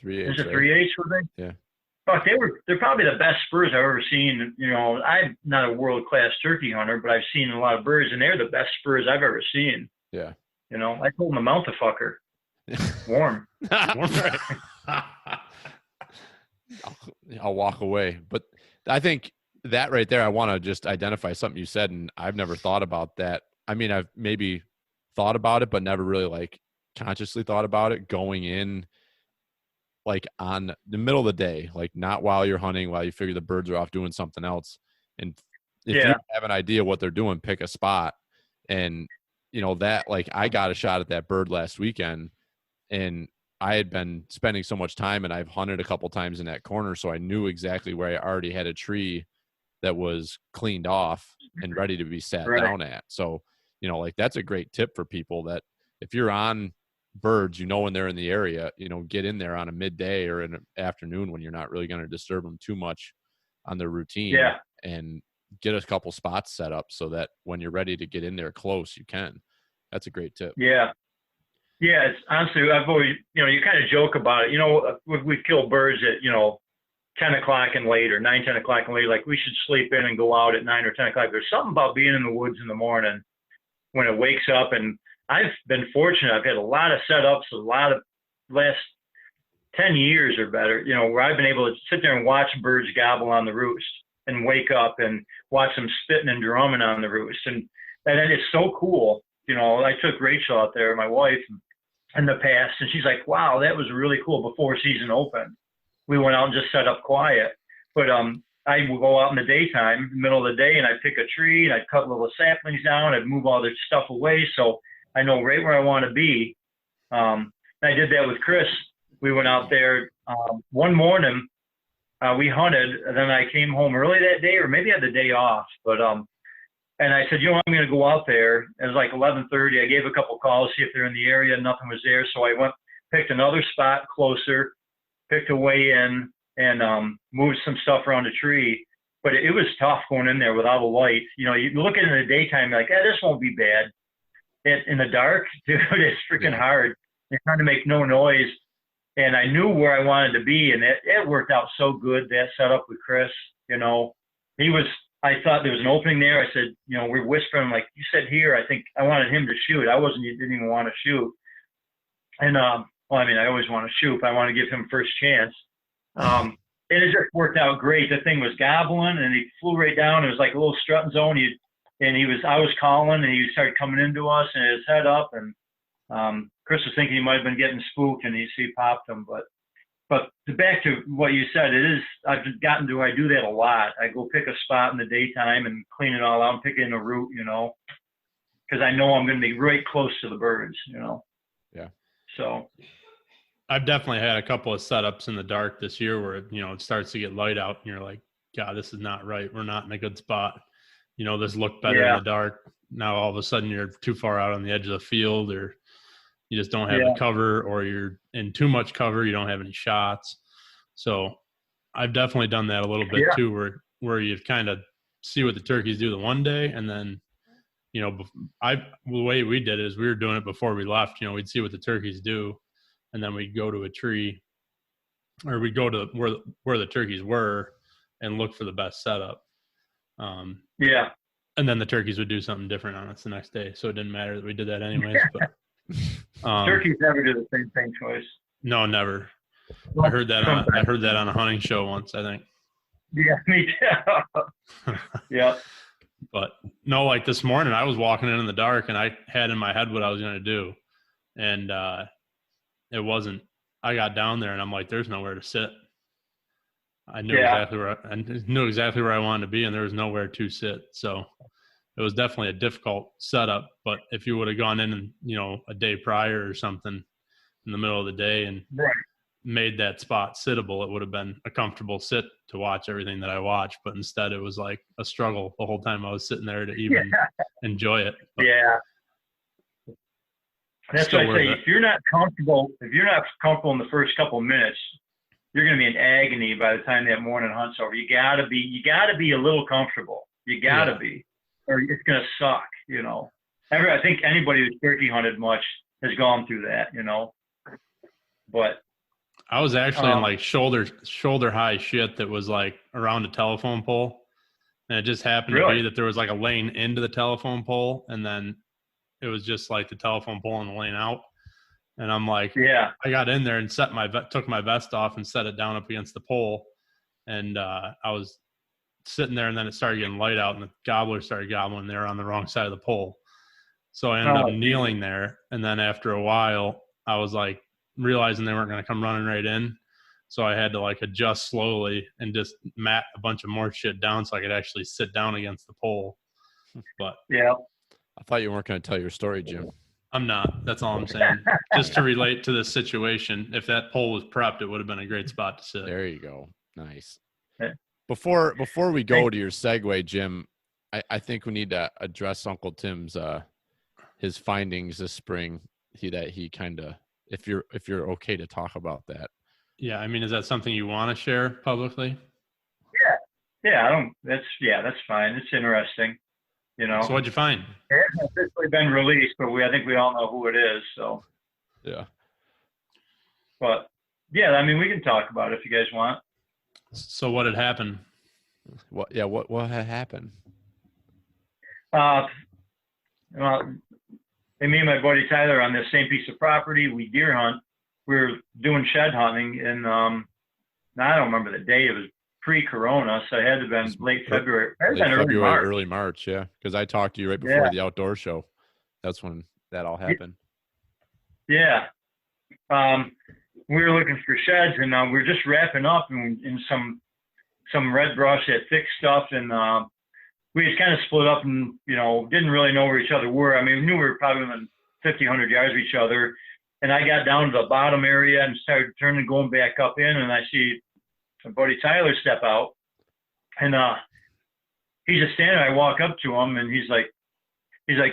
3/8. Is it 3/8 were they? Yeah. Fuck, they're probably the best spurs I've ever seen. I'm not a world class turkey hunter, but I've seen a lot of birds, and they're the best spurs I've ever seen. Yeah. I told them to mount the fucker. Warm. Right. I'll walk away. But I think that right there, I want to just identify something you said, and I've never thought about that. I mean, I've maybe thought about it, but never really consciously thought about it going in on the middle of the day, not while you're hunting, while you figure the birds are off doing something else. And if you have an idea what they're doing, pick a spot. And, that I got a shot at that bird last weekend, and I had been spending so much time, and I've hunted a couple times in that corner. So I knew exactly where I already had a tree that was cleaned off and ready to be sat down at. So, that's a great tip for people, that if you're on birds, when they're in the area, get in there on a midday or in an afternoon when you're not really going to disturb them too much on their routine, and get a couple spots set up so that when you're ready to get in there close, you can. That's a great tip. Yeah. Yeah. It's honestly, I've always, you kind of joke about it. We've killed birds at, 10 o'clock and later, 9, 10 o'clock and later, we should sleep in and go out at 9 or 10 o'clock. There's something about being in the woods in the morning when it wakes up. And I've been fortunate. I've had a lot of setups, a lot of last 10 years or better, where I've been able to sit there and watch birds gobble on the roost and wake up and watch them spitting and drumming on the roost. And then it's so cool. I took Rachel out there, my wife, in the past, and she's like, wow, that was really cool before season opened. We went out and just set up quiet. But I would go out in the daytime, middle of the day, and I'd pick a tree, and I'd cut little saplings down, I'd move all the stuff away so I know right where I want to be. I did that with Chris. We went out there one morning. We hunted, and then I came home early that day, or maybe I had the day off. But and I said, I'm going to go out there. It was 11:30. I gave a couple calls, see if they're in the area. Nothing was there, so I went, picked another spot closer, picked a way in, and moved some stuff around the tree. But it was tough going in there without a light. You look at it in the daytime, you're like, this won't be bad. In the dark, dude, it's freaking hard. You're trying to make no noise. And I knew where I wanted to be, and it worked out so good, that setup with Chris. I thought there was an opening there. I said, we're whispering, you said here. I think I wanted him to shoot. Didn't even want to shoot. And, I always want to shoot, but I want to give him first chance. And it just worked out great. The thing was gobbling, and he flew right down. It was like a little strutting zone. I was calling, and he started coming into us, and his head up, and Chris was thinking he might have been getting spooked, and he popped him. But back to what you said, I do that a lot. I go pick a spot in the daytime and clean it all out and pick in a route, because I know I'm going to be right close to the birds, Yeah. So I've definitely had a couple of setups in the dark this year where, it starts to get light out and you're like, God, this is not right. We're not in a good spot. This looked better in the dark. Now all of a sudden you're too far out on the edge of the field, or you just don't have the cover, or you're in too much cover. You don't have any shots. So I've definitely done that a little bit too, where you kind of see what the turkeys do the one day. And then, the way we did it is we were doing it before we left. We'd see what the turkeys do, and then we'd go to a tree, or we'd go to where the turkeys were and look for the best setup. And then the turkeys would do something different on us the next day. So it didn't matter that we did that anyways. But Turkeys never do the same thing twice. No, never. Well, I heard that sometimes. on a hunting show once, I think. Yeah, me too. Yeah. But no, like this morning, I was walking in the dark, and I had in my head what I was going to do, and it wasn't. I got down there, and I'm like, "There's nowhere to sit." I knew exactly where I wanted to be, and there was nowhere to sit. So it was definitely a difficult setup. But if you would have gone in, and a day prior or something in the middle of the day, and made that spot sittable, it would have been a comfortable sit to watch everything that I watched. But instead, it was like a struggle the whole time I was sitting there to even enjoy it. But yeah. That's what I say. If you're not comfortable in the first couple of minutes, you're going to be in agony by the time that morning hunt's over. You gotta be a little comfortable. You gotta be, or it's going to suck. I think anybody who's turkey hunted much has gone through that. But I was actually in like shoulder high shit that was like around a telephone pole, and it just happened to be that there was like a lane into the telephone pole, and then it was just like the telephone pole and the lane out. And I'm like, I got in there and took my vest off and set it down up against the pole, and I was sitting there, and then it started getting light out, and the gobblers started gobbling. They were on the wrong side of the pole, so I ended up kneeling there. And then after a while, I was like, realizing they weren't going to come running right in, so I had to like adjust slowly and just mat a bunch of more shit down so I could actually sit down against the pole. But I thought you weren't going to tell your story, Jim. I'm not. That's all I'm saying. Just to relate to this situation, if that pole was prepped, it would have been a great spot to sit. There you go. Nice. Before we go to your segue, Jim, I think we need to address Uncle Tim's his findings this spring. He kind of, if you're okay to talk about that. Yeah, I mean, is that something you want to share publicly? Yeah. That's fine. It's interesting. So what'd you find? It hasn't officially been released, but I think we all know who it is. So. Yeah. But yeah, I mean, we can talk about it if you guys want. So what had happened? What had happened? Well, and me and my buddy Tyler on this same piece of property, we deer hunt. We were doing shed hunting, and I don't remember the day. It was pre-corona, so it had to have been late February. Early March, yeah. Because I talked to you right before the outdoor show. That's when that all happened. Yeah. We were looking for sheds, and we were just wrapping up in some red brush, that thick stuff, and we just kind of split up and, didn't really know where each other were. I mean, we knew we were probably within 50, 100 yards of each other. And I got down to the bottom area and started going back up in, and I see my buddy Tyler step out, and he's just standing there. I walk up to him, and he's like,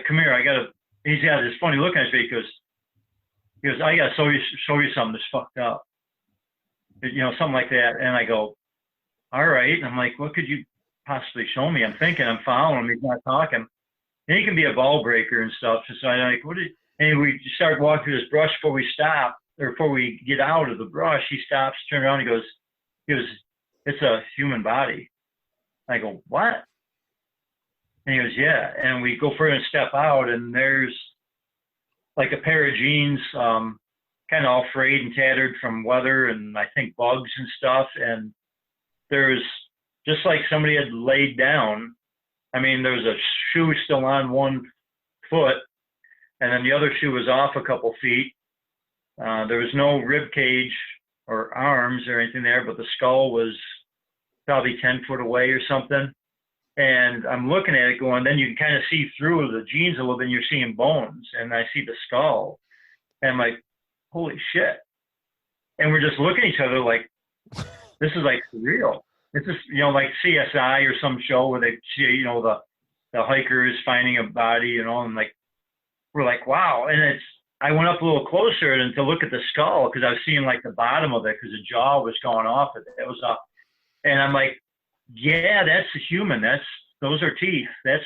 come here. He's got this funny look on his face. He goes, I got to show you something that's fucked up. Something like that. And I go, all right. And I'm like, what could you possibly show me? I'm thinking, I'm following him. He's not talking. And he can be a ball breaker and stuff. So I'm like, and we start walking through this brush before we stop, or before we get out of the brush. He stops, turns around, he goes, it's a human body. I go, what? And he goes, yeah. And we go further and step out, and there's like a pair of jeans, kind of all frayed and tattered from weather and I think bugs and stuff. And there's just like somebody had laid down. I mean, there was a shoe still on one foot, and then the other shoe was off a couple feet. There was no rib cage or arms or anything there, but the skull was probably 10 foot away or something. And I'm looking at it going, then you can kind of see through the jeans a little bit, and you're seeing bones, and I see the skull. And I'm like, holy shit. And we're just looking at each other like, this is like surreal. This is, like CSI or some show where they see, the hikers finding a body, and like, we're like, wow. And I went up a little closer and to look at the skull, because I was seeing like the bottom of it, because the jaw was going off. It was up. And I'm like, yeah, that's a human. Those are teeth. That's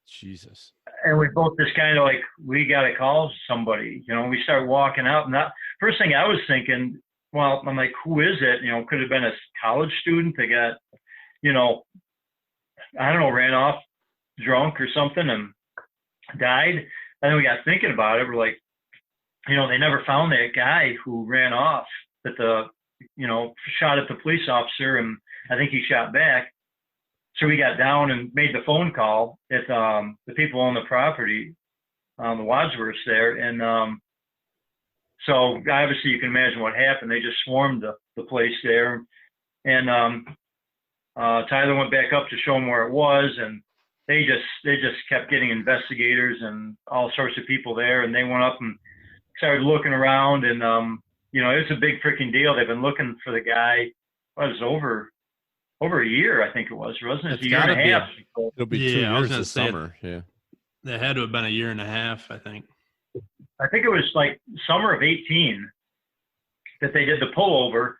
Jesus. And we both just kind of like, we got to call somebody. We start walking out, and first thing I was thinking, well, I'm like, who is it? Could have been a college student that got, I don't know, ran off drunk or something and died. And then we got thinking about it. We're like, they never found that guy who ran off that shot at the police officer, and I think he shot back. So we got down and made the phone call at the people on the property, the Wadsworths there. And so obviously you can imagine what happened. They just swarmed the place there. And Tyler went back up to show them where it was. And they just kept getting investigators and all sorts of people there. And they went up and started looking around. And, it's a big freaking deal. They've been looking for the guy. It was over a year, I think it was, wasn't it? It's a year and a half. It'll be 2 years this summer. Yeah. They had to have been a year and a half, I think. I think it was like summer of 18 that they did the pullover.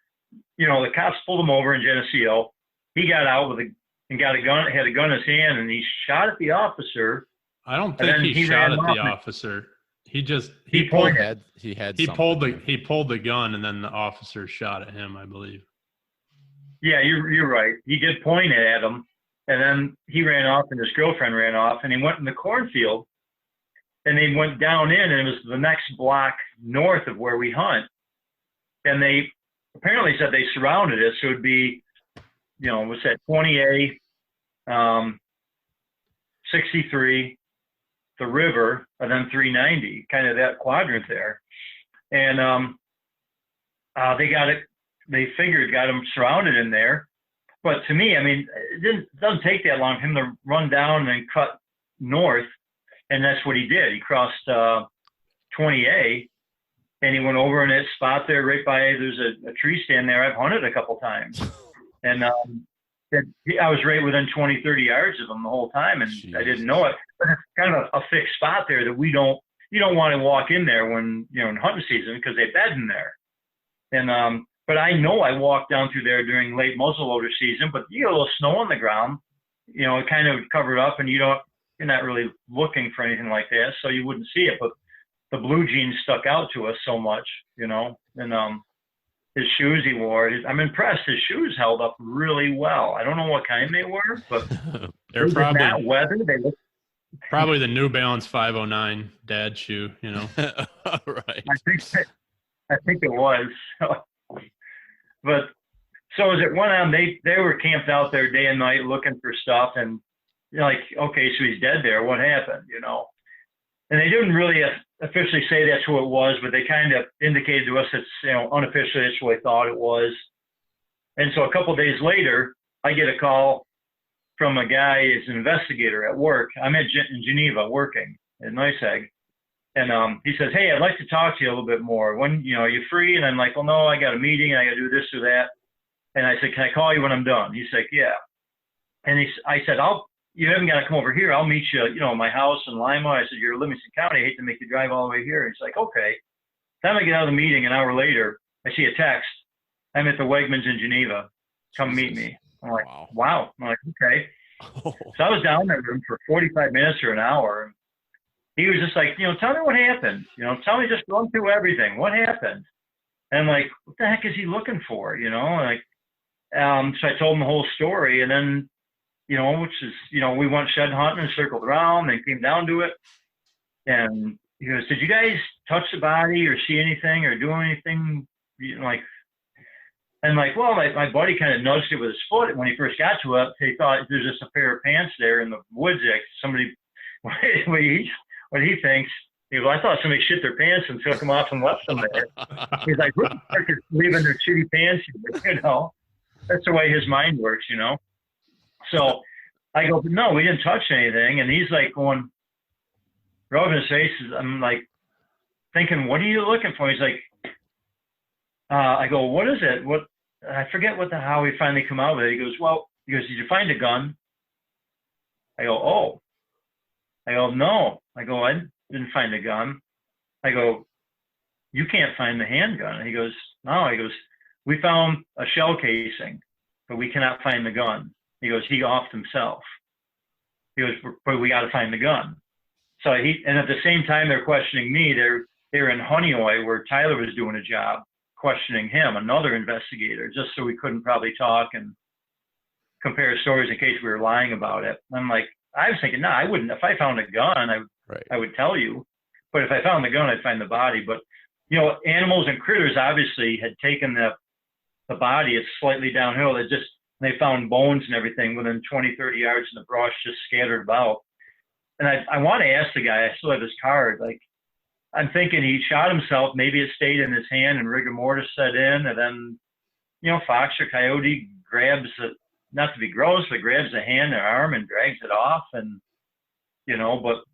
The cops pulled him over in Geneseo. He got out and got a gun, had a gun in his hand, and he shot at the officer. I don't think he shot at the officer. He pulled the gun, and then the officer shot at him, I believe. Yeah, you're right. He did point at him, and then he ran off, and his girlfriend ran off, and he went in the cornfield, and they went down in, and it was the next block north of where we hunt. And they apparently said they surrounded it, so it would be, what's that, 20A, 63, the river, and then 390, kind of that quadrant there. And they figured got him surrounded in there. But to me, I mean, it doesn't take that long for him to run down and then cut north. And that's what he did. He crossed 20A, and he went over in that spot there right by, there's a tree stand there. I've hunted a couple times. And I was right within 20, 30 yards of him the whole time, and I didn't know it. But it's kind of a fixed spot there that you don't want to walk in there when, in hunting season, because they bed in there. And, but I know I walked down through there during late muzzleloader season, but you get a little snow on the ground, it kind of covered up, and you're not really looking for anything like that, so you wouldn't see it. But the blue jeans stuck out to us so much, and his shoes he wore, I'm impressed. His shoes held up really well. I don't know what kind they were, but they're probably that weather. They look probably the New Balance 509 dad shoe, Right. I think it was. But so as it went on, they were camped out there day and night looking for stuff, and okay, so he's dead there. What happened? And they didn't really officially say that's who it was, but they kind of indicated to us that unofficially that's what they thought it was. And so a couple of days later, I get a call from a guy who's an investigator at work. I'm in Geneva working at Nice Egg. And he says, "Hey, I'd like to talk to you a little bit more. When, are you free?" And I'm like, "Well, no, I got a meeting. I got to do this or that." And I said, "Can I call you when I'm done?" He's like, "Yeah." And I said, "You haven't got to come over here. I'll meet you, at my house in Lima." I said, "You're in Livingston County. I hate to make you drive all the way here." He's like, "Okay." Time I get out of the meeting, an hour later, I see a text. "I'm at the Wegmans in Geneva. Come meet me." I'm like, wow. I'm like, okay. So I was down there with him for 45 minutes or an hour. He was just like, "Tell me what happened. Tell me, just run through everything. What happened?" And I'm like, what the heck is he looking for? So I told him the whole story, and then, which is, we went shed hunting and circled around and came down to it. And he goes, "Did you guys touch the body or see anything or do anything?" And well, my buddy kind of nudged it with his foot when he first got to it. He thought there's just a pair of pants there in the woods that somebody, what he thinks, he goes, "I thought somebody shit their pants and took them off and left them there." He's like, "Who the fuck is leaving their shitty pants here?" That's the way his mind works, So I go, "But no, we didn't touch anything." And he's like going, rubbing his face. I'm like thinking, "What are you looking for?" He's like, I go, "What is it? What?" I forget how he finally come out with it. He goes, "Did you find a gun?" I go, "Oh." I go, "No." I go, "I didn't find a gun." I go, "You can't find the handgun." And he goes, "No." He goes, "We found a shell casing, but we cannot find the gun." He goes, "He offed himself." He goes, "But we got to find the gun." So and at the same time they're questioning me, they're in Honeoye where Tyler was doing a job, questioning him, another investigator, just so we couldn't probably talk and compare stories in case we were lying about it. I'm like, I was thinking, no, I wouldn't. If I found a gun, I would tell you. But if I found the gun, I'd find the body. But, animals and critters obviously had taken the body. It's slightly downhill. They found bones and everything within 20, 30 yards in the brush, just scattered about. And I want to ask the guy, I still have his card. Like, I'm thinking he shot himself. Maybe it stayed in his hand and rigor mortis set in. And then, fox or coyote grabs it, not to be gross, but grabs the hand or arm and drags it off. And, but,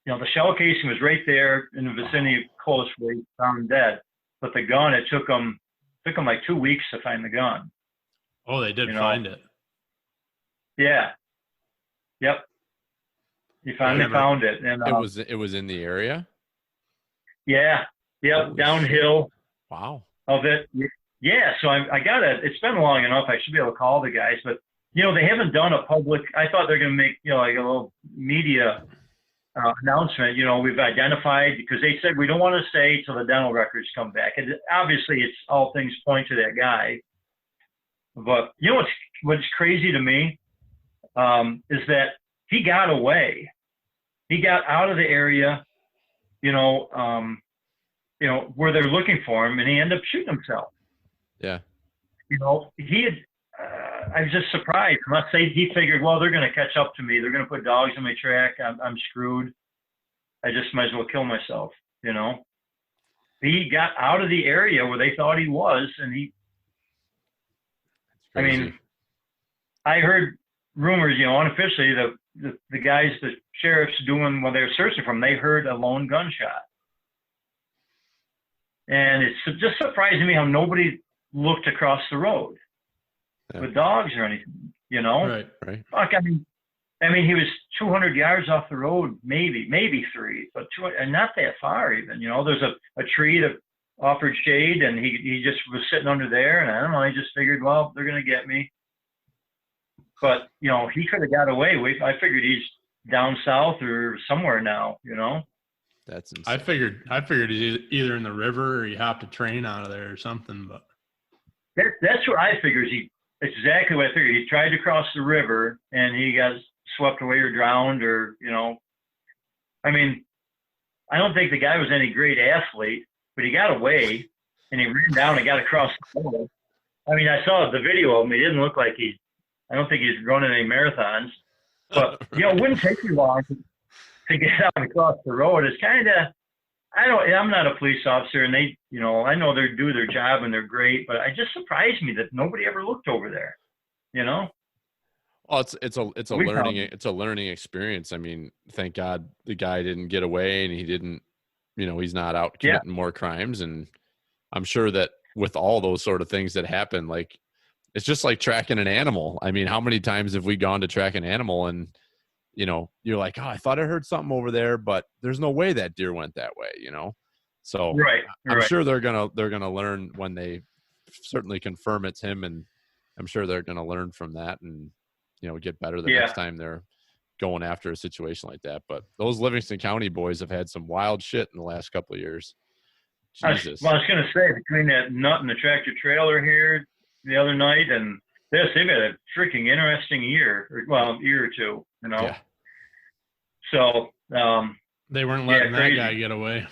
the shell casing was right there in the vicinity of close where he found dead. But the gun, it took him like 2 weeks to find the gun. Oh, they did find it. Yeah. Yep. He finally found it. And it was in the area? Yeah. Yep. Holy Downhill. Shit. Wow. Of it. Yeah. So I got it. It's been long enough. I should be able to call the guys, but they haven't done a public, I thought they're going to make, like a little media announcement, we've identified, because they said we don't want to say till the dental records come back. And obviously it's all things point to that guy. But what's crazy to me is that he got away. He got out of the area, where they're looking for him, and he ended up shooting himself. Yeah. He had, I was just surprised. Let's say he figured, well, they're going to catch up to me. They're going to put dogs on my track. I'm screwed. I just might as well kill myself, He got out of the area where they thought he was, and I heard rumors, unofficially, the guys, the sheriffs doing what they were searching for him, they heard a lone gunshot. And it's just surprising me how nobody looked across the road with dogs or anything, Right. Fuck, I mean, he was 200 yards off the road, maybe 3, but 200, and not that far even. There's a tree that offered shade, and he just was sitting under there, and I don't know. He just figured, well, they're gonna get me. But he could have got away. I figured he's down south or somewhere now. That's insane. I figured he's either in the river or he hopped a train out of there or something. But that's what I figured. It's exactly what I figured. He tried to cross the river and he got swept away or drowned, or I mean, I don't think the guy was any great athlete, but he got away and he ran down and got across the road. I mean, I saw the video of him. He didn't look like I don't think he's running any marathons, but it wouldn't take you long to get out and across the road. It's kind of, I'm not a police officer, and they, I know they do their job and they're great, but it just surprised me that nobody ever looked over there, Well, it's a learning experience. I mean, thank God the guy didn't get away, and he didn't, he's not out committing more crimes. And I'm sure that with all those sort of things that happen, like, it's just like tracking an animal. I mean, how many times have we gone to track an animal and, you're like, oh, I thought I heard something over there, but there's no way that deer went that way, So I'm sure they're gonna learn when they certainly confirm it's him, and I'm sure they're gonna learn from that and get better the next time they're going after a situation like that. But those Livingston County boys have had some wild shit in the last couple of years. Jesus. I was gonna say, between that nut and the tractor trailer here the other night and this, they've had a freaking interesting year or two, Yeah. So they weren't letting that guy get away.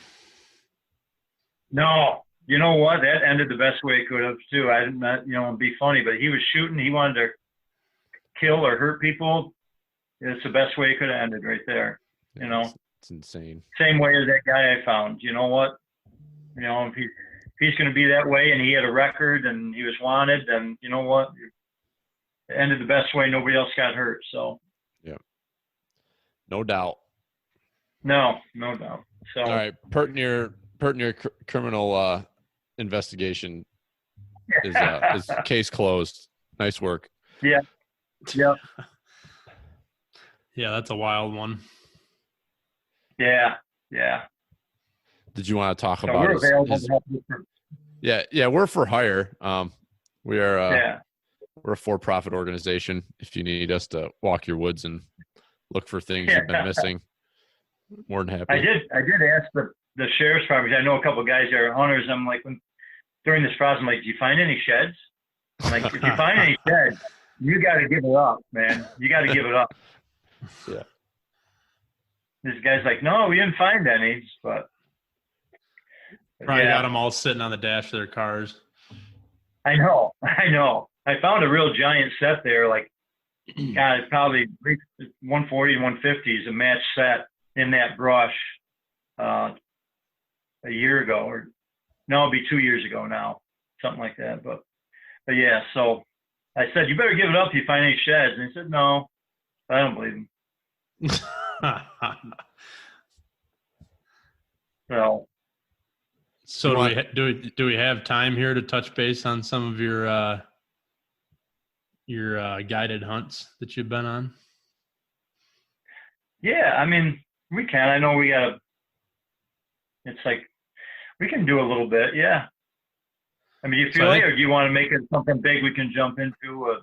No, you know what? That ended the best way it could have too. I didn't, be funny, but he was shooting. He wanted to kill or hurt people. It's the best way it could have ended right there. It's insane. Same way as that guy I found. You know what? If he's going to be that way, and he had a record and he was wanted, then you know what? It ended the best way. Nobody else got hurt. So. Yeah. No doubt. No doubt. So. All right, pertinent criminal investigation is case closed. Nice work. Yeah. Yep. Yeah, that's a wild one. Yeah. Did you want to talk about his Yeah, we're for hire. We are we're a for-profit organization. If you need us to walk your woods and look for things you've been missing, more than happy. I did ask the sheriff's department. I know a couple of guys that are hunters. I'm like, during this process, I'm like, do you find any sheds? I'm like, if you find any sheds, you got to give it up, man. You got to give it up. Yeah. this guy's like, no, we didn't find any, but Probably got them all sitting on the dash of their cars. I know. I found a real giant set there, like, God, it's probably 140 and 150s, a match set in that brush a year ago, or no, it'll be 2 years ago now, something like that. But yeah, so I said, you better give it up if you find any sheds. And he said, no, I don't believe him. So do we have time here to touch base on some of your guided hunts that you've been on? Yeah, I mean, we can. I know it's like, we can do a little bit, yeah. I mean, do you feel like, or do you want to make it something big we can jump into?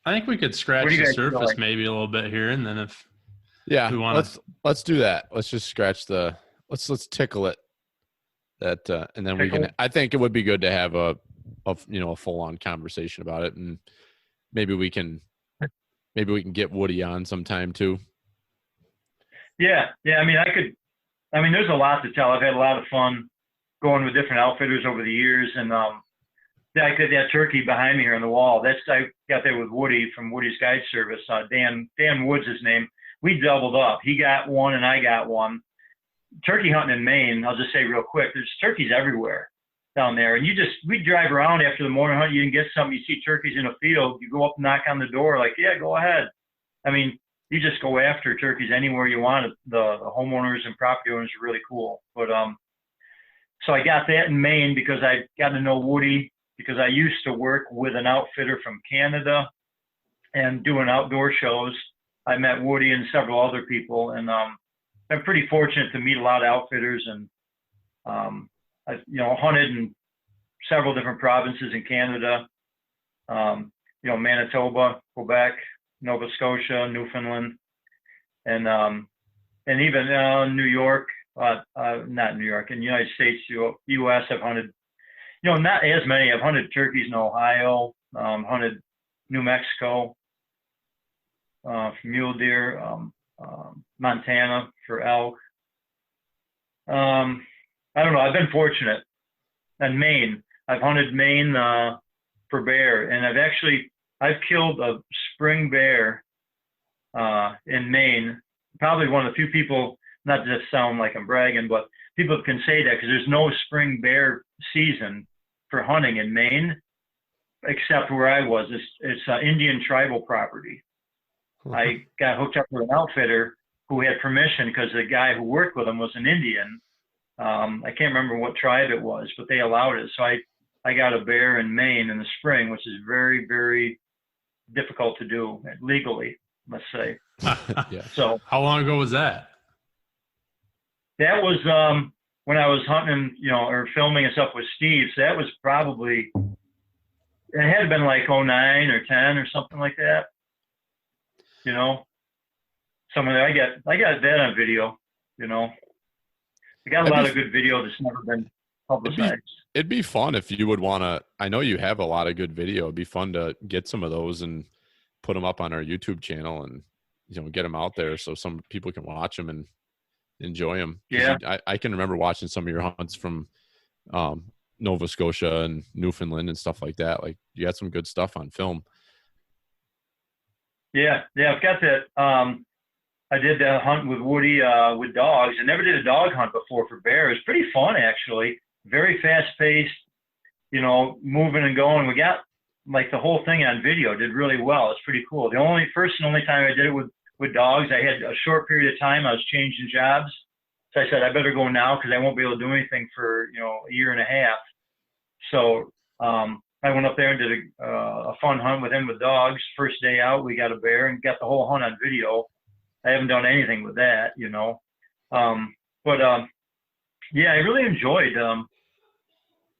I think we could scratch the surface maybe a little bit here, and then if we want let's do that. Let's just scratch let's tickle it. And then we can. I think it would be good to have a full on conversation about it, and maybe we can get Woody on sometime too. Yeah. I mean, there's a lot to tell. I've had a lot of fun going with different outfitters over the years, and that turkey behind me here on the wall. I got there with Woody from Woody's Guide Service. Dan Woods, his name. We doubled up. He got one, and I got one. Turkey hunting in Maine, I'll just say real quick, there's turkeys everywhere down there. And we drive around after the morning hunt, you can get something, you see turkeys in a field, you go up and knock on the door, like, yeah, go ahead. I mean, you just go after turkeys anywhere you want. The homeowners and property owners are really cool. But so I got that in Maine because I got to know Woody, because I used to work with an outfitter from Canada and doing outdoor shows. I met Woody and several other people, and I'm pretty fortunate to meet a lot of outfitters, and I've hunted in several different provinces in Canada, Manitoba, Quebec, Nova Scotia, Newfoundland, and even New York, not New York, in the United States, U.S. I've hunted, not as many. I've hunted turkeys in Ohio, hunted New Mexico for mule deer, Montana for elk. I don't know. I've been fortunate. And Maine, I've hunted Maine for bear, and I've killed a spring bear in Maine. Probably one of the few people, not to sound like I'm bragging, but people can say that because there's no spring bear season for hunting in Maine, except where I was. It's Indian tribal property. I got hooked up with an outfitter who had permission because the guy who worked with him was an Indian. I can't remember what tribe it was, but they allowed it. So I got a bear in Maine in the spring, which is very, very difficult to do legally, let's say. Yeah. So how long ago was that? That was when I was hunting, or filming and stuff with Steve. So that was probably, it had been like 09 or 10 or something like that. Somewhere there. I got that on video, I got a lot of good video that's never been publicized. It'd be fun if you would want to. I know you have a lot of good video. It'd be fun to get some of those and put them up on our YouTube channel and get them out there so some people can watch them and enjoy them. Yeah, I can remember watching some of your hunts from Nova Scotia and Newfoundland and stuff like that. Like you had some good stuff on film. Yeah, I've got that. I did the hunt with Woody with dogs. I never did a dog hunt before for bear. It was pretty fun, actually. Very fast-paced, moving and going. We got like the whole thing on video. Did really well. It's pretty cool. The first and only time I did it with dogs, I had a short period of time. I was changing jobs, so I said I better go now because I won't be able to do anything for a year and a half. So I went up there and did a fun hunt with him with dogs. First day out, we got a bear and got the whole hunt on video. I haven't done anything with that, yeah, I really enjoyed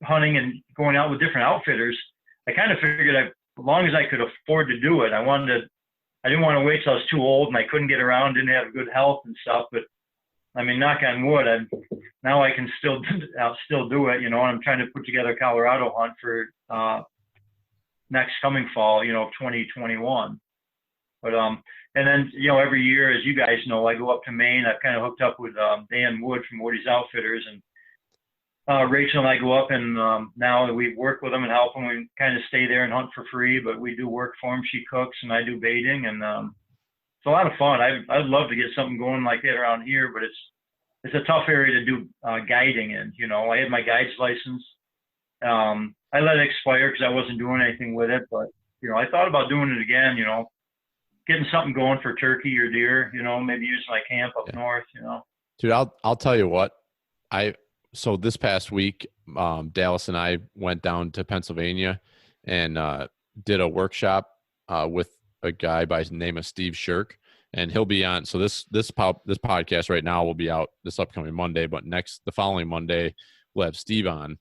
hunting and going out with different outfitters. I kind of figured as long as I could afford to do it, I didn't want to wait till I was too old and I couldn't get around, didn't have good health and stuff. But I mean, knock on wood, now I can I'll still do it, and I'm trying to put together a Colorado hunt for next coming fall, 2021. But And then, every year, as you guys know, I go up to Maine. I've kind of hooked up with Dan Wood from Woody's Outfitters, and Rachel and I go up, and now we work with them and help them. We kind of stay there and hunt for free, but we do work for them. She cooks, and I do baiting, and it's a lot of fun. I'd love to get something going like that around here, but it's a tough area to do guiding in. I had my guide's license. I let it expire because I wasn't doing anything with it, but I thought about doing it again. Getting something going for turkey or deer. Maybe using my camp up north. Dude, I'll tell you what. So this past week, Dallas and I went down to Pennsylvania and did a workshop with a guy by the name of Steve Shirk, and he'll be on. So this podcast right now will be out this upcoming Monday, but the following Monday we'll have Steve on,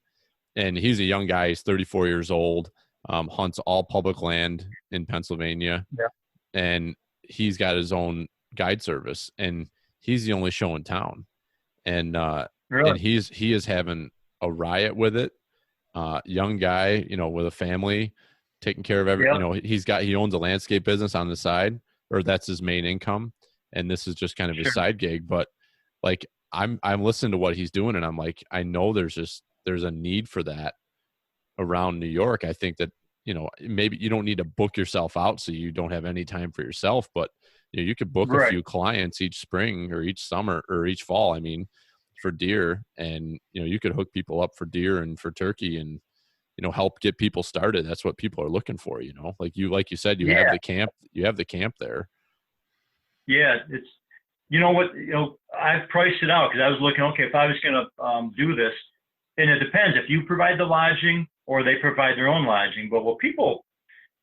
and he's a young guy. He's 34 years old, hunts all public land in Pennsylvania, and he's got his own guide service, and he's the only show in town, and really? and he is having a riot with it. Young guy, with a family, taking care of everything. He owns a landscape business on the side, or that's his main income, and this is just kind of his side gig. But like I'm listening to what he's doing, and I'm like, I know there's a need for that around New York. I think that maybe you don't need to book yourself out so you don't have any time for yourself, but you could book a few clients each spring or each summer or each fall. I mean, for deer, and you could hook people up for deer and for turkey, and help get people started. That's what people are looking for. Like you said, you have the camp there. Yeah, it's I've priced it out because I was looking, okay, if I was going to do this, and it depends if you provide the lodging or they provide their own lodging. But what people,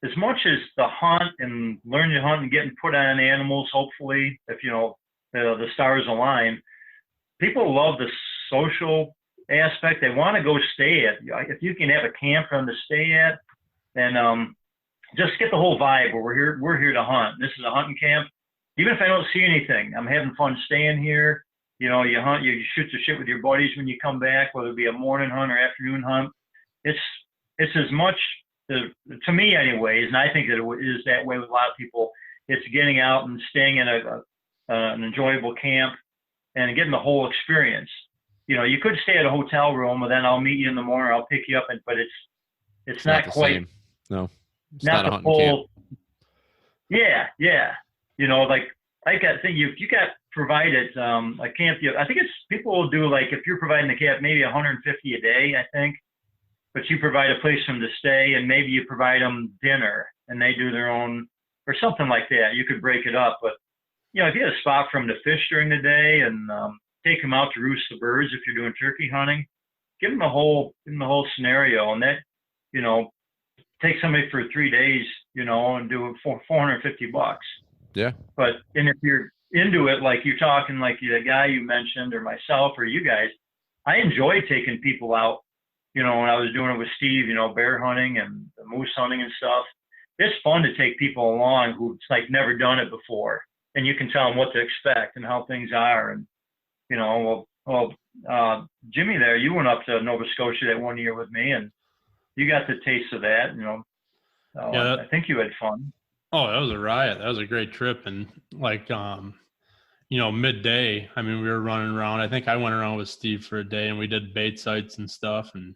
as much as the hunt and learning to hunt and getting put on animals, hopefully, if the stars align, people love the social aspect. They want to go stay at. If you can have a camp for them to stay at, then just get the whole vibe. Where we're here to hunt. This is a hunting camp. Even if I don't see anything, I'm having fun staying here. You hunt, you shoot the shit with your buddies when you come back, whether it be a morning hunt or afternoon hunt. It's as much, to me anyways, and I think that it is that way with a lot of people. It's getting out and staying in an enjoyable camp and getting the whole experience. You could stay at a hotel room, and then I'll meet you in the morning. I'll pick you up, but it's not quite. Same. No, it's not a the hunting full. camp. Yeah. Like I got think you got provided a camp. I think it's people will do like if you're providing the camp maybe 150 a day, I think, but you provide a place for them to stay, and maybe you provide them dinner, and they do their own or something like that. You could break it up, but if you had a spot for them to fish during the day and take them out to roost the birds if you're doing turkey hunting, give them the whole scenario, and that take somebody for 3 days, and do it for $450. Yeah. And if you're into it, like you're talking, like the guy you mentioned, or myself, or you guys, I enjoy taking people out. When I was doing it with Steve, bear hunting and moose hunting and stuff. It's fun to take people along who's like never done it before, and you can tell them what to expect and how things are. And Jimmy, there, you went up to Nova Scotia that one year with me, and you got the taste of that. I think you had fun. Oh, that was a riot. That was a great trip. And like, midday, I mean, we were running around. I think I went around with Steve for a day, and we did bait sites and stuff. And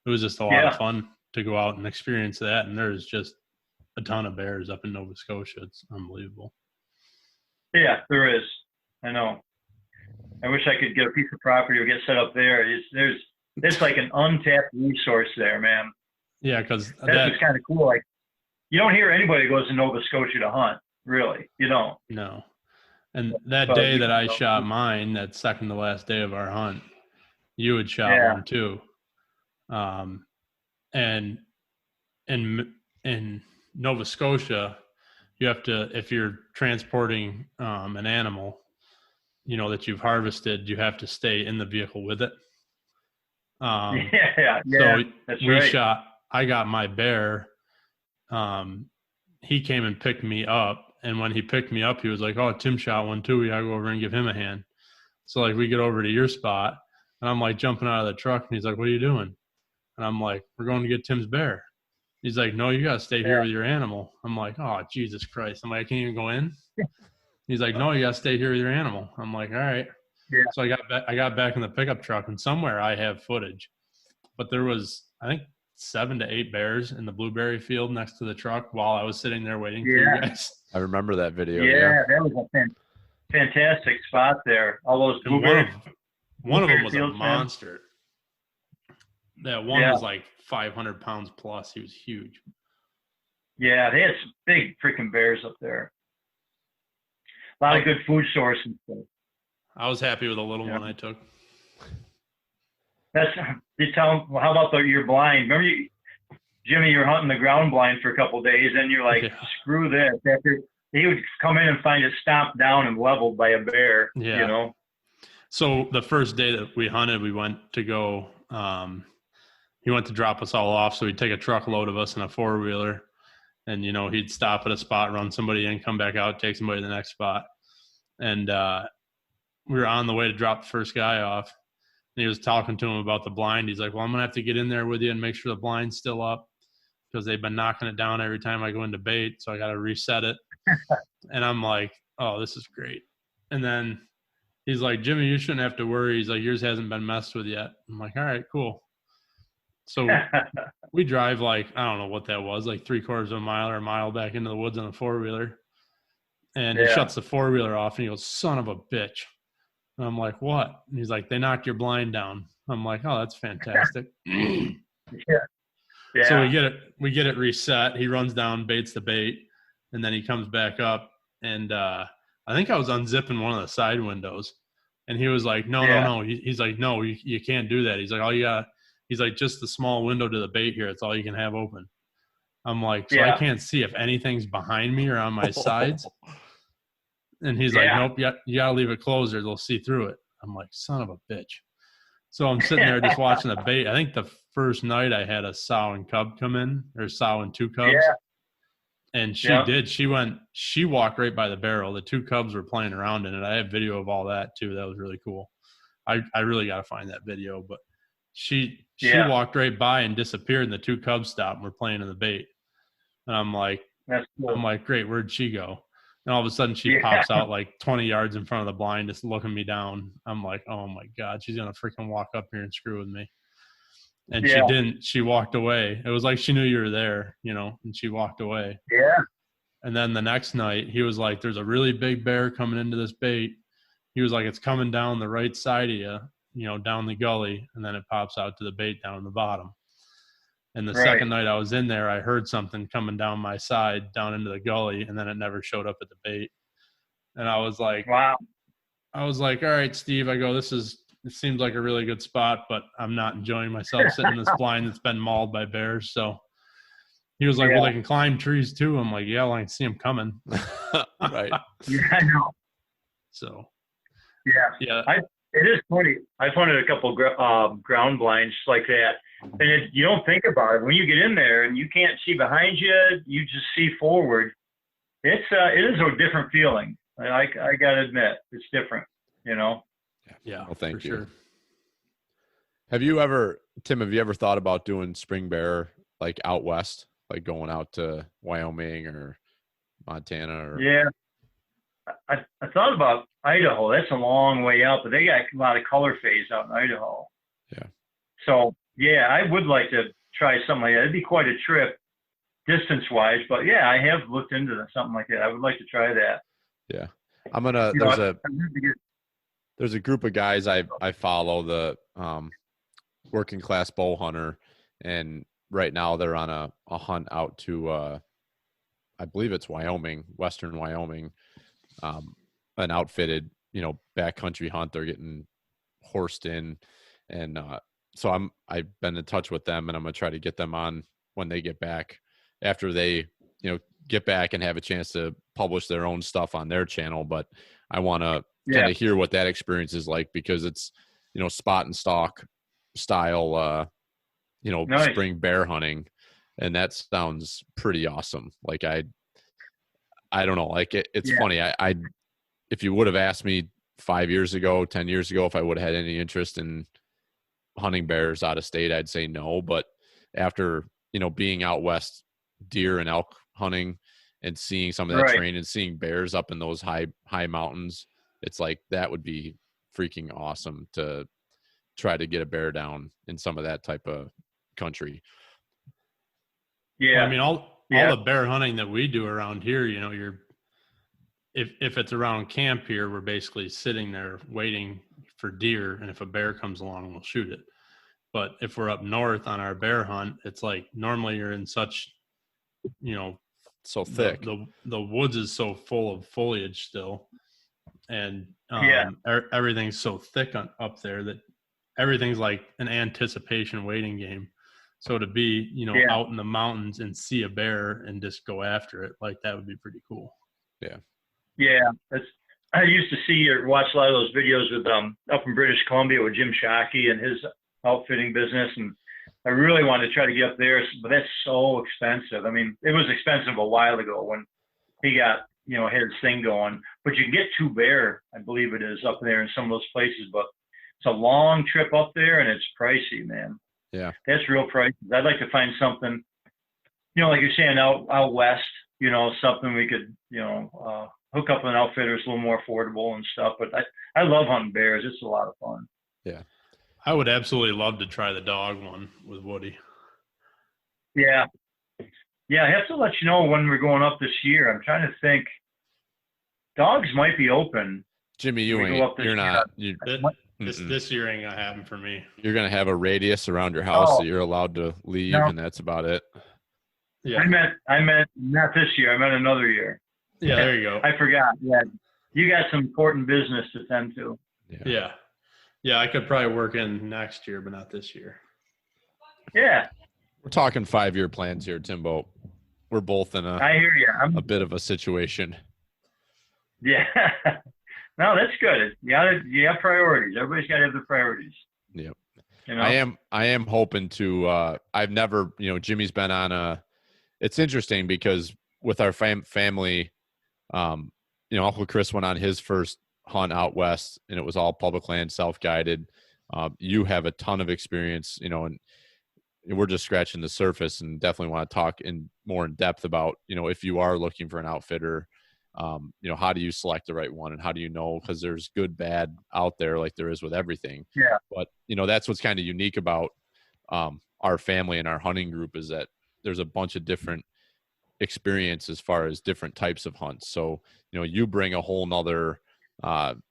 it was just a lot of fun to go out and experience that. And there's just a ton of bears up in Nova Scotia. It's unbelievable. Yeah, there is. I know. I wish I could get a piece of property or get set up there. It's like an untapped resource there, man. Yeah, because that's kind of cool. Like, you don't hear anybody goes to Nova Scotia to hunt, really. You don't. No. And that day that I shot mine, that second to last day of our hunt, you had shot one too. And in Nova Scotia, you have to, if you're transporting an animal, that you've harvested, you have to stay in the vehicle with it. So that's right. I got my bear. He came and picked me up. And when he picked me up, he was like, "Oh, Tim shot one too. We gotta go over and give him a hand." So like we get over to your spot, and I'm like jumping out of the truck, and he's like, "What are you doing?" And I'm like, "We're going to get Tim's bear." He's like, no, you got to stay here with your animal. I'm like, oh, Jesus Christ. I'm like, I can't even go in. He's like, no, you got to stay here with your animal. I'm like, all right. Yeah. So I got back in the pickup truck, and somewhere I have footage, but there was, I think, 7 to 8 bears in the blueberry field next to the truck while I was sitting there waiting for you guys. I remember that video. Yeah, that was a fantastic spot there. All those blueberry. One of them was a fields, monster. That one was like 500 pounds plus. He was huge. Yeah, they had some big freaking bears up there. A lot of good food source and stuff. I was happy with the little one I took. You tell him, well, how about your blind? Remember, Jimmy, you're hunting the ground blind for a couple of days, and you're like, screw this. After he would come in and find it stomped down and leveled by a bear. Yeah. You know. So the first day that we hunted, we went to go. He went to drop us all off, so he'd take a truckload of us in a 4-wheeler, and he'd stop at a spot, run somebody in, come back out, take somebody to the next spot, and we were on the way to drop the first guy off. And he was talking to him about the blind. He's like, well, I'm going to have to get in there with you and make sure the blind's still up because they've been knocking it down every time I go into bait. So I got to reset it. And I'm like, oh, this is great. And then he's like, Jimmy, you shouldn't have to worry. He's like, yours hasn't been messed with yet. I'm like, all right, cool. So we drive like, I don't know what that was, like 3/4 of a mile or a mile back into the woods on a 4-wheeler. And he shuts the 4-wheeler off and he goes, son of a bitch. And I'm like, what? And he's like, they knocked your blind down. I'm like, oh, that's fantastic. Yeah. So we get it reset. He runs down, baits the bait, and then he comes back up. And I think I was unzipping one of the side windows. And he was like, no. He's like, no, you can't do that. He's like, he's like, just the small window to the bait here. It's all you can have open. I'm like, so I can't see if anything's behind me or on my sides. And he's like, nope, you got to leave it closed or they'll see through it. I'm like, son of a bitch. So I'm sitting there just watching the bait. I think the first night I had a sow and cub come in, or sow and 2 cubs. Yeah. And she did. She walked right by the barrel. The 2 cubs were playing around in it. I have video of all that too. That was really cool. I really got to find that video. But she walked right by and disappeared, and the 2 cubs stopped and were playing in the bait. And I'm like, that's cool. I'm like, great, where'd she go? And all of a sudden she pops out like 20 yards in front of the blind, just looking me down. I'm like, oh my God, she's going to freaking walk up here and screw with me. And she didn't. She walked away. It was like she knew you were there, and she walked away. Yeah. And then the next night he was like, there's a really big bear coming into this bait. He was like, it's coming down the right side of you, down the gully. And then it pops out to the bait down in the bottom. And the second night I was in there, I heard something coming down my side down into the gully, and then it never showed up at the bait. And I was like, wow. I was like, all right, Steve, I go, it seems like a really good spot, but I'm not enjoying myself sitting in this blind that's been mauled by bears. So he was like, well, they can climb trees too. I'm like, yeah, well, I can see them coming. Right. Yeah, I know. So, yeah. It is funny. I've hunted a couple ground blinds like that. And you don't think about it. When you get in there and you can't see behind you, you just see forward. It is a different feeling. I got to admit, it's different, Yeah. Well, thank you. Sure. Tim, have you ever thought about doing spring bear like out west, like going out to Wyoming or Montana? Yeah. I thought about Idaho. That's a long way out, but they got a lot of color phase out in Idaho. Yeah. So, yeah, I would like to try something like that. It'd be quite a trip distance-wise, but, yeah, I have looked into something like that. I would like to try that. Yeah. There's a group of guys I follow, the working class bow hunter, and right now they're on a hunt out to I believe it's Wyoming, western Wyoming, an outfitted, backcountry hunt. They're getting horsed in, and so I've been in touch with them, and I'm gonna try to get them on when they get back, after they get back and have a chance to publish their own stuff on their channel. But I want to kind of hear what that experience is like, because it's spot and stalk style nice. Spring bear hunting, and that sounds pretty awesome. Like I don't know, like it's funny. I if you would have asked me 5 years ago, 10 years ago, if I would have had any interest in hunting bears out of state, I'd say no. But after being out west, deer and elk hunting, and seeing some of that terrain and seeing bears up in those high mountains, it's like that would be freaking awesome to try to get a bear down in some of that type of country. Yeah. Well, I mean, all the bear hunting that we do around here, if it's around camp here, we're basically sitting there waiting for deer, and if a bear comes along, we'll shoot it. But if we're up north on our bear hunt, it's like normally you're in such, so thick. The woods is so full of foliage still, and everything's so thick up there that everything's like an anticipation waiting game. So to be, out in the mountains and see a bear and just go after it, like that would be pretty cool. Yeah. Yeah. I used to see or watch a lot of those videos with up in British Columbia with Jim Shockey and his outfitting business, and I really wanted to try to get up there, but that's so expensive. I mean, it was expensive a while ago when he got, had his thing going, but you can get 2 bear, I believe it is, up there in some of those places, but it's a long trip up there and it's pricey, man. Yeah. That's real pricey. I'd like to find something, like you're saying out west, something we could, hook up with an outfitter. It's a little more affordable and stuff, but I love hunting bears. It's a lot of fun. Yeah. I would absolutely love to try the dog one with Woody. Yeah. Yeah, I have to let you know when we're going up this year. I'm trying to think. Dogs might be open. Jimmy, you're not. This year ain't gonna happen for me. You're gonna have a radius around your house that you're allowed to leave, and that's about it. Yeah. I meant not this year. I meant another year. Yeah, there you go. I forgot. Yeah, you got some important business to tend to. Yeah, I could probably work in next year, but not this year. Yeah. We're talking 5-year plans here, Timbo. We're both in I hear you. a bit of a situation. Yeah. No, that's good. You have priorities. Everybody's got to have their priorities. Yep. I am hoping to, I've never, Jimmy's been on it's interesting because with our family, Uncle Chris went on his first hunt out west and it was all public land, self-guided. You have a ton of experience, and we're just scratching the surface and definitely want to talk more in depth about, if you are looking for an outfitter, how do you select the right one and how do you know? Because there's good, bad out there like there is with everything. Yeah. But, that's what's kind of unique about our family and our hunting group is that there's a bunch of different experience as far as different types of hunts. So, you bring a whole nother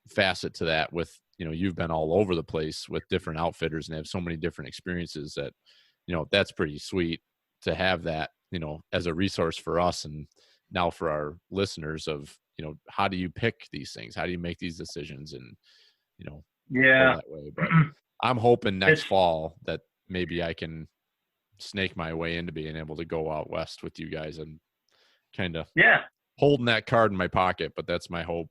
facet to that with, you've been all over the place with different outfitters and have so many different experiences that, that's pretty sweet to have that, as a resource for us and now for our listeners of, how do you pick these things? How do you make these decisions? And, go that way. But I'm hoping next fall that maybe I can snake my way into being able to go out west with you guys and kind of holding that card in my pocket. But that's my hope,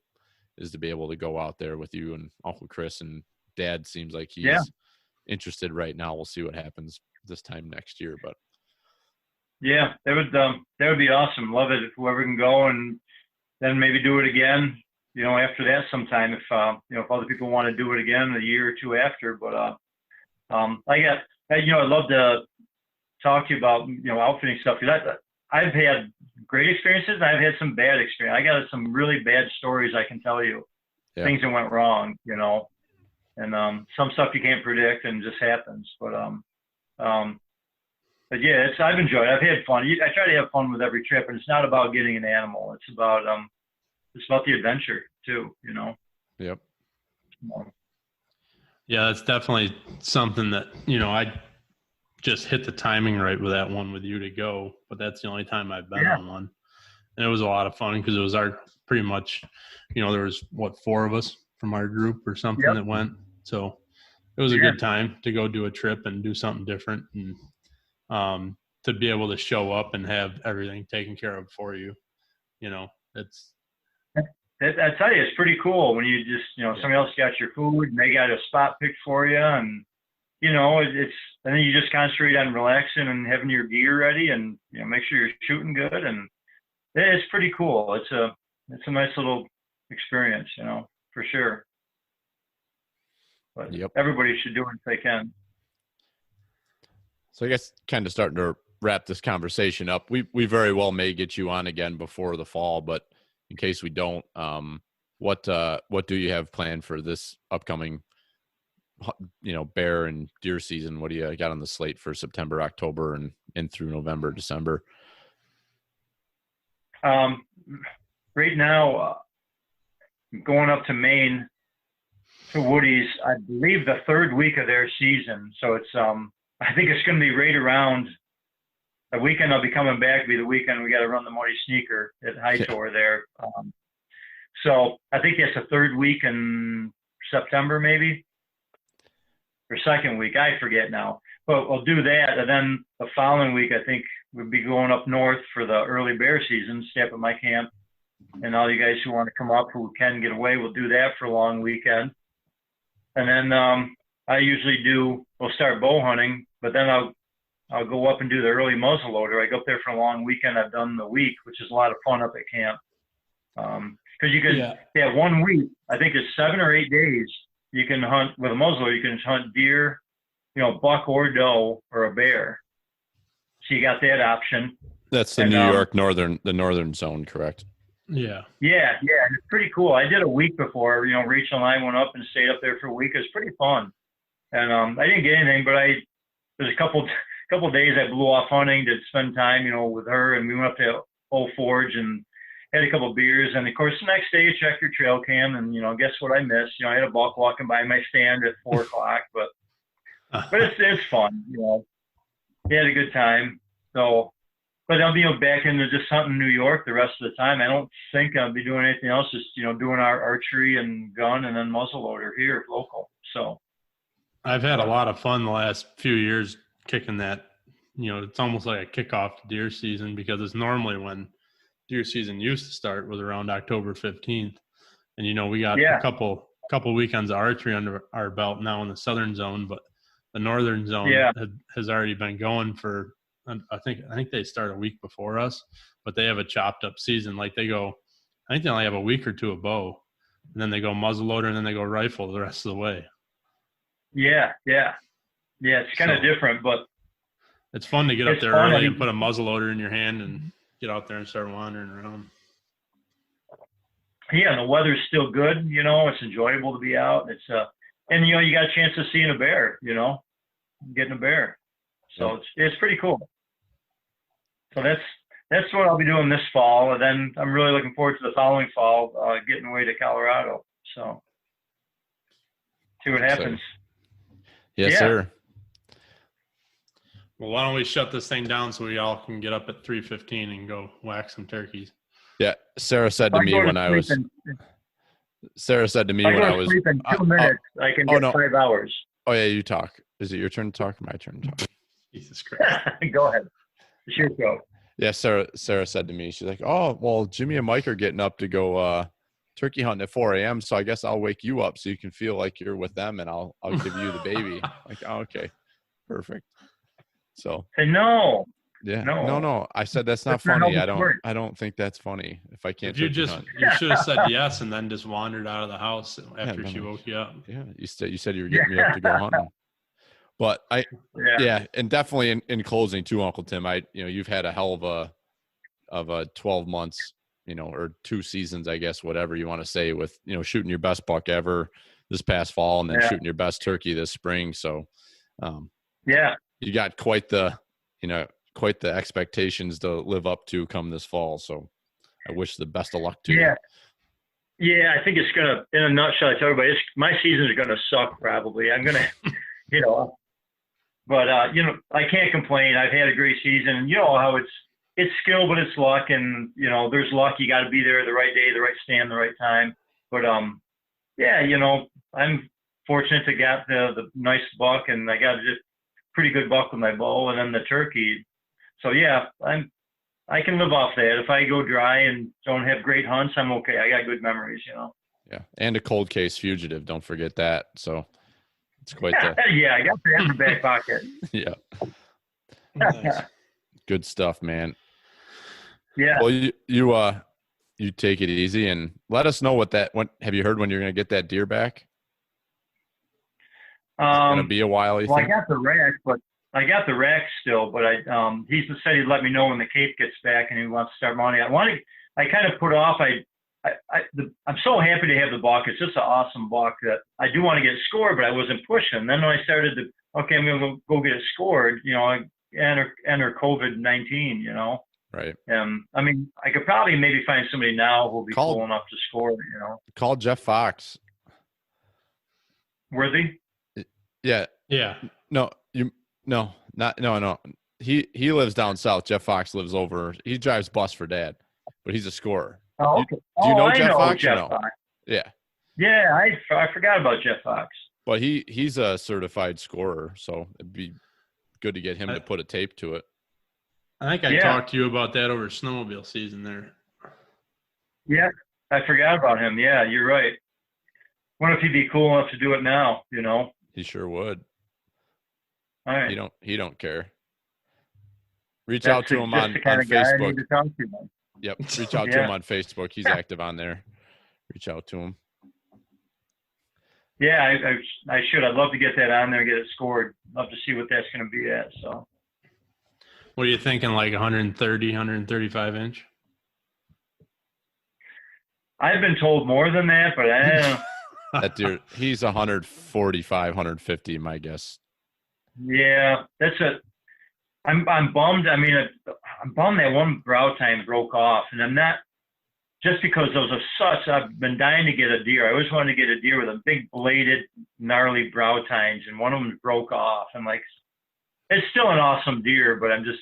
is to be able to go out there with you and Uncle Chris, and Dad seems like he's interested right now. We'll see what happens this time next year, but yeah, that would be awesome. Love it if whoever can go, and then maybe do it again, after that sometime if other people want to do it again a year or two after. But I'd love to talk to you about outfitting stuff, because I've had great experiences and I've had some bad experiences. I got some really bad stories I can tell you, things that went wrong, and some stuff you can't predict and just happens. But yeah, I've enjoyed it. I've had fun. I try to have fun with every trip, and it's not about getting an animal. It's about the adventure too, Yep. Yeah, that's definitely something that, I just hit the timing right with that one with you to go, but that's the only time I've been on one. And it was a lot of fun because it was pretty much, there was 4 of us from our group or something that went. So it was a good time to go do a trip and do something different, and to be able to show up and have everything taken care of for you. I tell you, it's pretty cool when you just, somebody else got your food and they got a spot picked for you, and and then you just concentrate on relaxing and having your gear ready, and make sure you're shooting good, and it's pretty cool. It's a nice little experience, for sure. But everybody should do it if they can. So I guess kind of starting to wrap this conversation up, we very well may get you on again before the fall, but in case we don't, what do you have planned for this upcoming, bear and deer season? What do you got on the slate for September, October, and through November, December? Right now, going up to Maine to Woody's, I believe the third week of their season. So it's I think it's going to be right around the weekend I'll be coming back. Be the weekend we got to run the Muddy Sneaker at Hightower there. So I think it's the third week in September, maybe, or second week. I forget now. But we'll do that, and then the following week I think we'll be going up north for the early bear season. Stay up at my camp. And all you guys who want to come up who can get away, we'll do that for a long weekend. And then I usually we'll start bow hunting, but then I'll go up and do the early muzzleloader. I go up there for a long weekend. I've done the week, which is a lot of fun up at camp. Because you can, 1 week, I think it's 7 or 8 days, you can hunt with a muzzleloader. You can hunt deer, buck or doe or a bear. So you got that option. That's the New York northern zone, correct? Yeah. Yeah. It's pretty cool. I did a week before, Rachel and I went up and stayed up there for a week. It was pretty fun. And I didn't get anything, but there's a couple of days I blew off hunting to spend time, with her. And we went up to Old Forge and had a couple of beers. And of course, the next day you check your trail cam and, guess what I missed? I had a buck walking by my stand at 4 o'clock, but it's fun, We had a good time. So, but I'll be back into just hunting New York the rest of the time. I don't think I'll be doing anything else, just, doing our archery and gun and then muzzleloader here local. So I've had a lot of fun the last few years kicking that, it's almost like a kickoff to deer season, because it's normally when deer season used to start was around October 15th. And, we got a couple weekends of archery under our belt now in the southern zone, but the northern zone has already been going for, I think they start a week before us, but they have a chopped up season. Like I think they only have a week or two of bow, and then they go muzzleloader, and then they go rifle the rest of the way. Yeah. It's kind of different, but it's fun to get up there early and put a muzzleloader in your hand and get out there and start wandering around. Yeah, and the weather's still good. It's enjoyable to be out. It's and you got a chance of seeing a bear. Getting a bear. So it's pretty cool. So that's what I'll be doing this fall, and then I'm really looking forward to the following fall, getting away to Colorado. So see what happens. Yes, sir. Well, why don't we shut this thing down so we all can get up at 3:15 and go whack some turkeys? Yeah, Sarah said to me when I was. Sarah said to me when I was. Sleep in 2 minutes. I can get 5 hours. Oh yeah, you talk. Is it your turn to talk or my turn to talk? Jesus Christ. Go ahead. It's your show. Yeah, Sarah said to me, she's like, "Oh, well, Jimmy and Mike are getting up to go turkey hunting at 4 a.m. So I guess I'll wake you up so you can feel like you're with them, and I'll give you the baby." Like, oh, okay, perfect. So. No. Yeah. No. I said that's not funny. I don't think that's funny. If I can't. You should have said yes and then just wandered out of the house after she woke you up. Yeah, you said you were getting me up to go hunting. But and definitely in closing too, Uncle Tim, you've had a hell of a 12 months, or 2 seasons, I guess, whatever you want to say, with, shooting your best buck ever this past fall and then shooting your best turkey this spring. So, you got quite the expectations to live up to come this fall. So I wish the best of luck to you. Yeah. I think it's going to, in a nutshell, I tell everybody, my seasons are going to suck probably. I'm going to, but I can't complain. I've had a great season, and how it's skill, but it's luck, and there's luck. You got to be there the right day, the right stand, the right time. But I'm fortunate to get the nice buck, and I got just pretty good buck with my bow, and then the turkey. So I can live off that. If I go dry and don't have great hunts, I'm okay. I got good memories, Yeah, and a cold case fugitive. Don't forget that. So. It's quite the I got that in the back pocket. Yeah. Nice. Good stuff, man. Yeah. Well, you take it easy and let us know what have you heard when you're going to get that deer back? It's going to be a while. I got the rack, but I got the rack still, but he said he'd let me know when the cape gets back and he wants to start mounting. I kind of put off. I'm so happy to have the buck. It's just an awesome buck that I do want to get it scored, but I wasn't pushing. Then when I started to, okay, I'm going to go get it scored, enter COVID-19, Right. I mean, I could probably maybe find somebody now who'll be cool enough to score, Call Jeff Fox. Worthy? Yeah. Yeah. No. He lives down south. Jeff Fox lives over. He drives bus for Dad, but he's a scorer. Oh, okay. Do you know I Jeff Fox? Jeff Fox. Yeah. Yeah, I forgot about Jeff Fox. But he's a certified scorer, so it'd be good to get him to put a tape to it. I think I talked to you about that over snowmobile season there. Yeah, I forgot about him. Yeah, you're right. Wonder if he'd be cool enough to do it now, He sure would. All right. He don't care. Reach out to him on Facebook. Yep. Reach out to him on Facebook. He's active on there. Reach out to him. Yeah, I should. I'd love to get that on there and get it scored. Love to see what that's going to be at. So, what are you thinking, like 130, 135 inch? I've been told more than that, but I don't know. That deer, he's 145, 150, my guess. Yeah, I'm bummed. I mean, I'm bummed that one brow tine broke off, and I'm not just because those are I've been dying to get a deer. I always wanted to get a deer with a big bladed, gnarly brow tines, and one of them broke off. I'm like, it's still an awesome deer, but I'm just,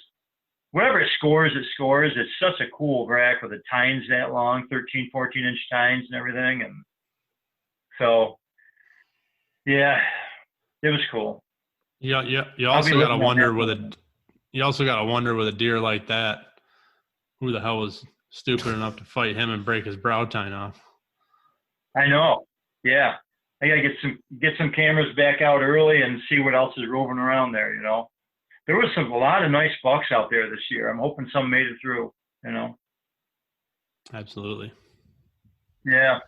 whatever it scores, it scores. It's such a cool rack with the tines that long, 13, 14-inch tines and everything, and so, yeah, it was cool. Yeah. You also got to wonder with a deer like that, who the hell was stupid enough to fight him and break his brow tine off. I know. Yeah, I gotta get some cameras back out early and see what else is roving around there. There was a lot of nice bucks out there this year. I'm hoping some made it through. Absolutely. Yeah.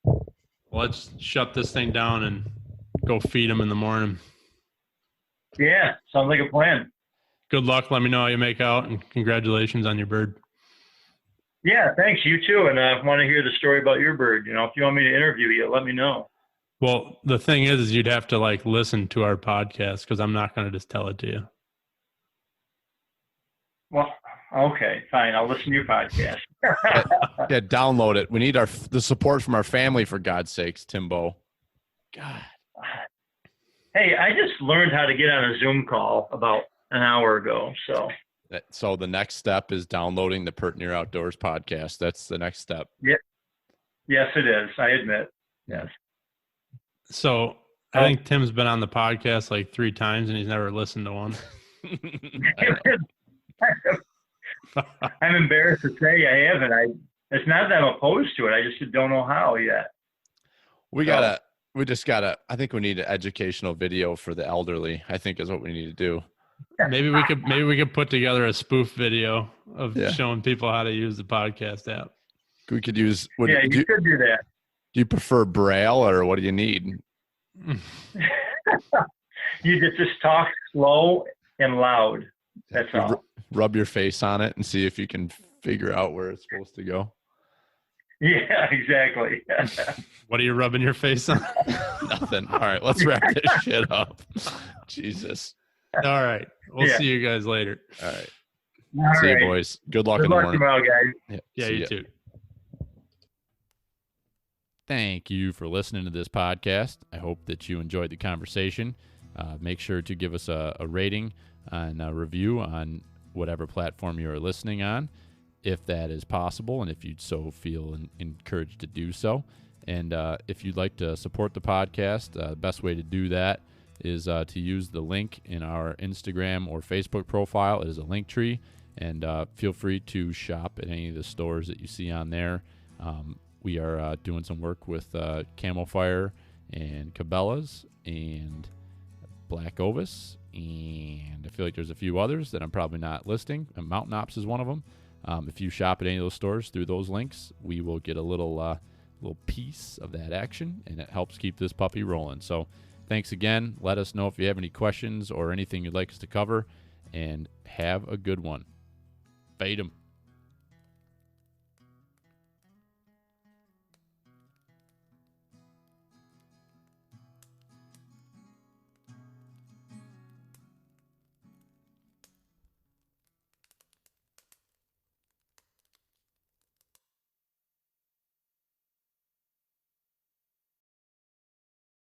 Well, let's shut this thing down and go feed them in the morning. Yeah, sounds like a plan. Good luck. Let me know how you make out, and congratulations on your bird. Yeah, thanks. You too. And I want to hear the story about your bird. If you want me to interview you, let me know. Well, the thing is you'd have to listen to our podcast, because I'm not going to just tell it to you. Well, okay, fine. I'll listen to your podcast. Yeah, download it. We need the support from our family, for God's sakes, Timbo. God. Hey, I just learned how to get on a Zoom call about an hour ago. So the next step is downloading the Pert Near Outdoors podcast. That's the next step. Yeah. Yes, it is. I admit. Yes. So I think Tim's been on the podcast 3 times, and he's never listened to one. I'm embarrassed to say I haven't. It's not that I'm opposed to it. I just don't know how yet. I think we need an educational video for the elderly, I think is what we need to do. Maybe we could put together a spoof video of showing people how to use the podcast app. We could use. You could do that. Do you prefer Braille, or what do you need? You just talk slow and loud. That's all. Rub your face on it and see if you can figure out where it's supposed to go. Yeah, exactly. What are you rubbing your face on? Nothing. All right, let's wrap this shit up. Jesus. All right. We'll see you guys later. All right. See you, boys. Good luck in the morning. Tomorrow, guys. Yeah, you too. Thank you for listening to this podcast. I hope that you enjoyed the conversation. Make sure to give us a rating and a review on whatever platform you are listening on, if that is possible, and if you so feel encouraged to do so. And if you'd like to support the podcast, the best way to do that is to use the link in our Instagram or Facebook profile. It is a link tree, and feel free to shop at any of the stores that you see on there. We are doing some work with Camo Fire and Cabela's and Black Ovis, and I feel like there's a few others that I'm probably not listing. Mountain Ops is one of them. If you shop at any of those stores through those links, we will get a little piece of that action, and it helps keep this puppy rolling. So thanks again. Let us know if you have any questions or anything you'd like us to cover, and have a good one. Fade 'em.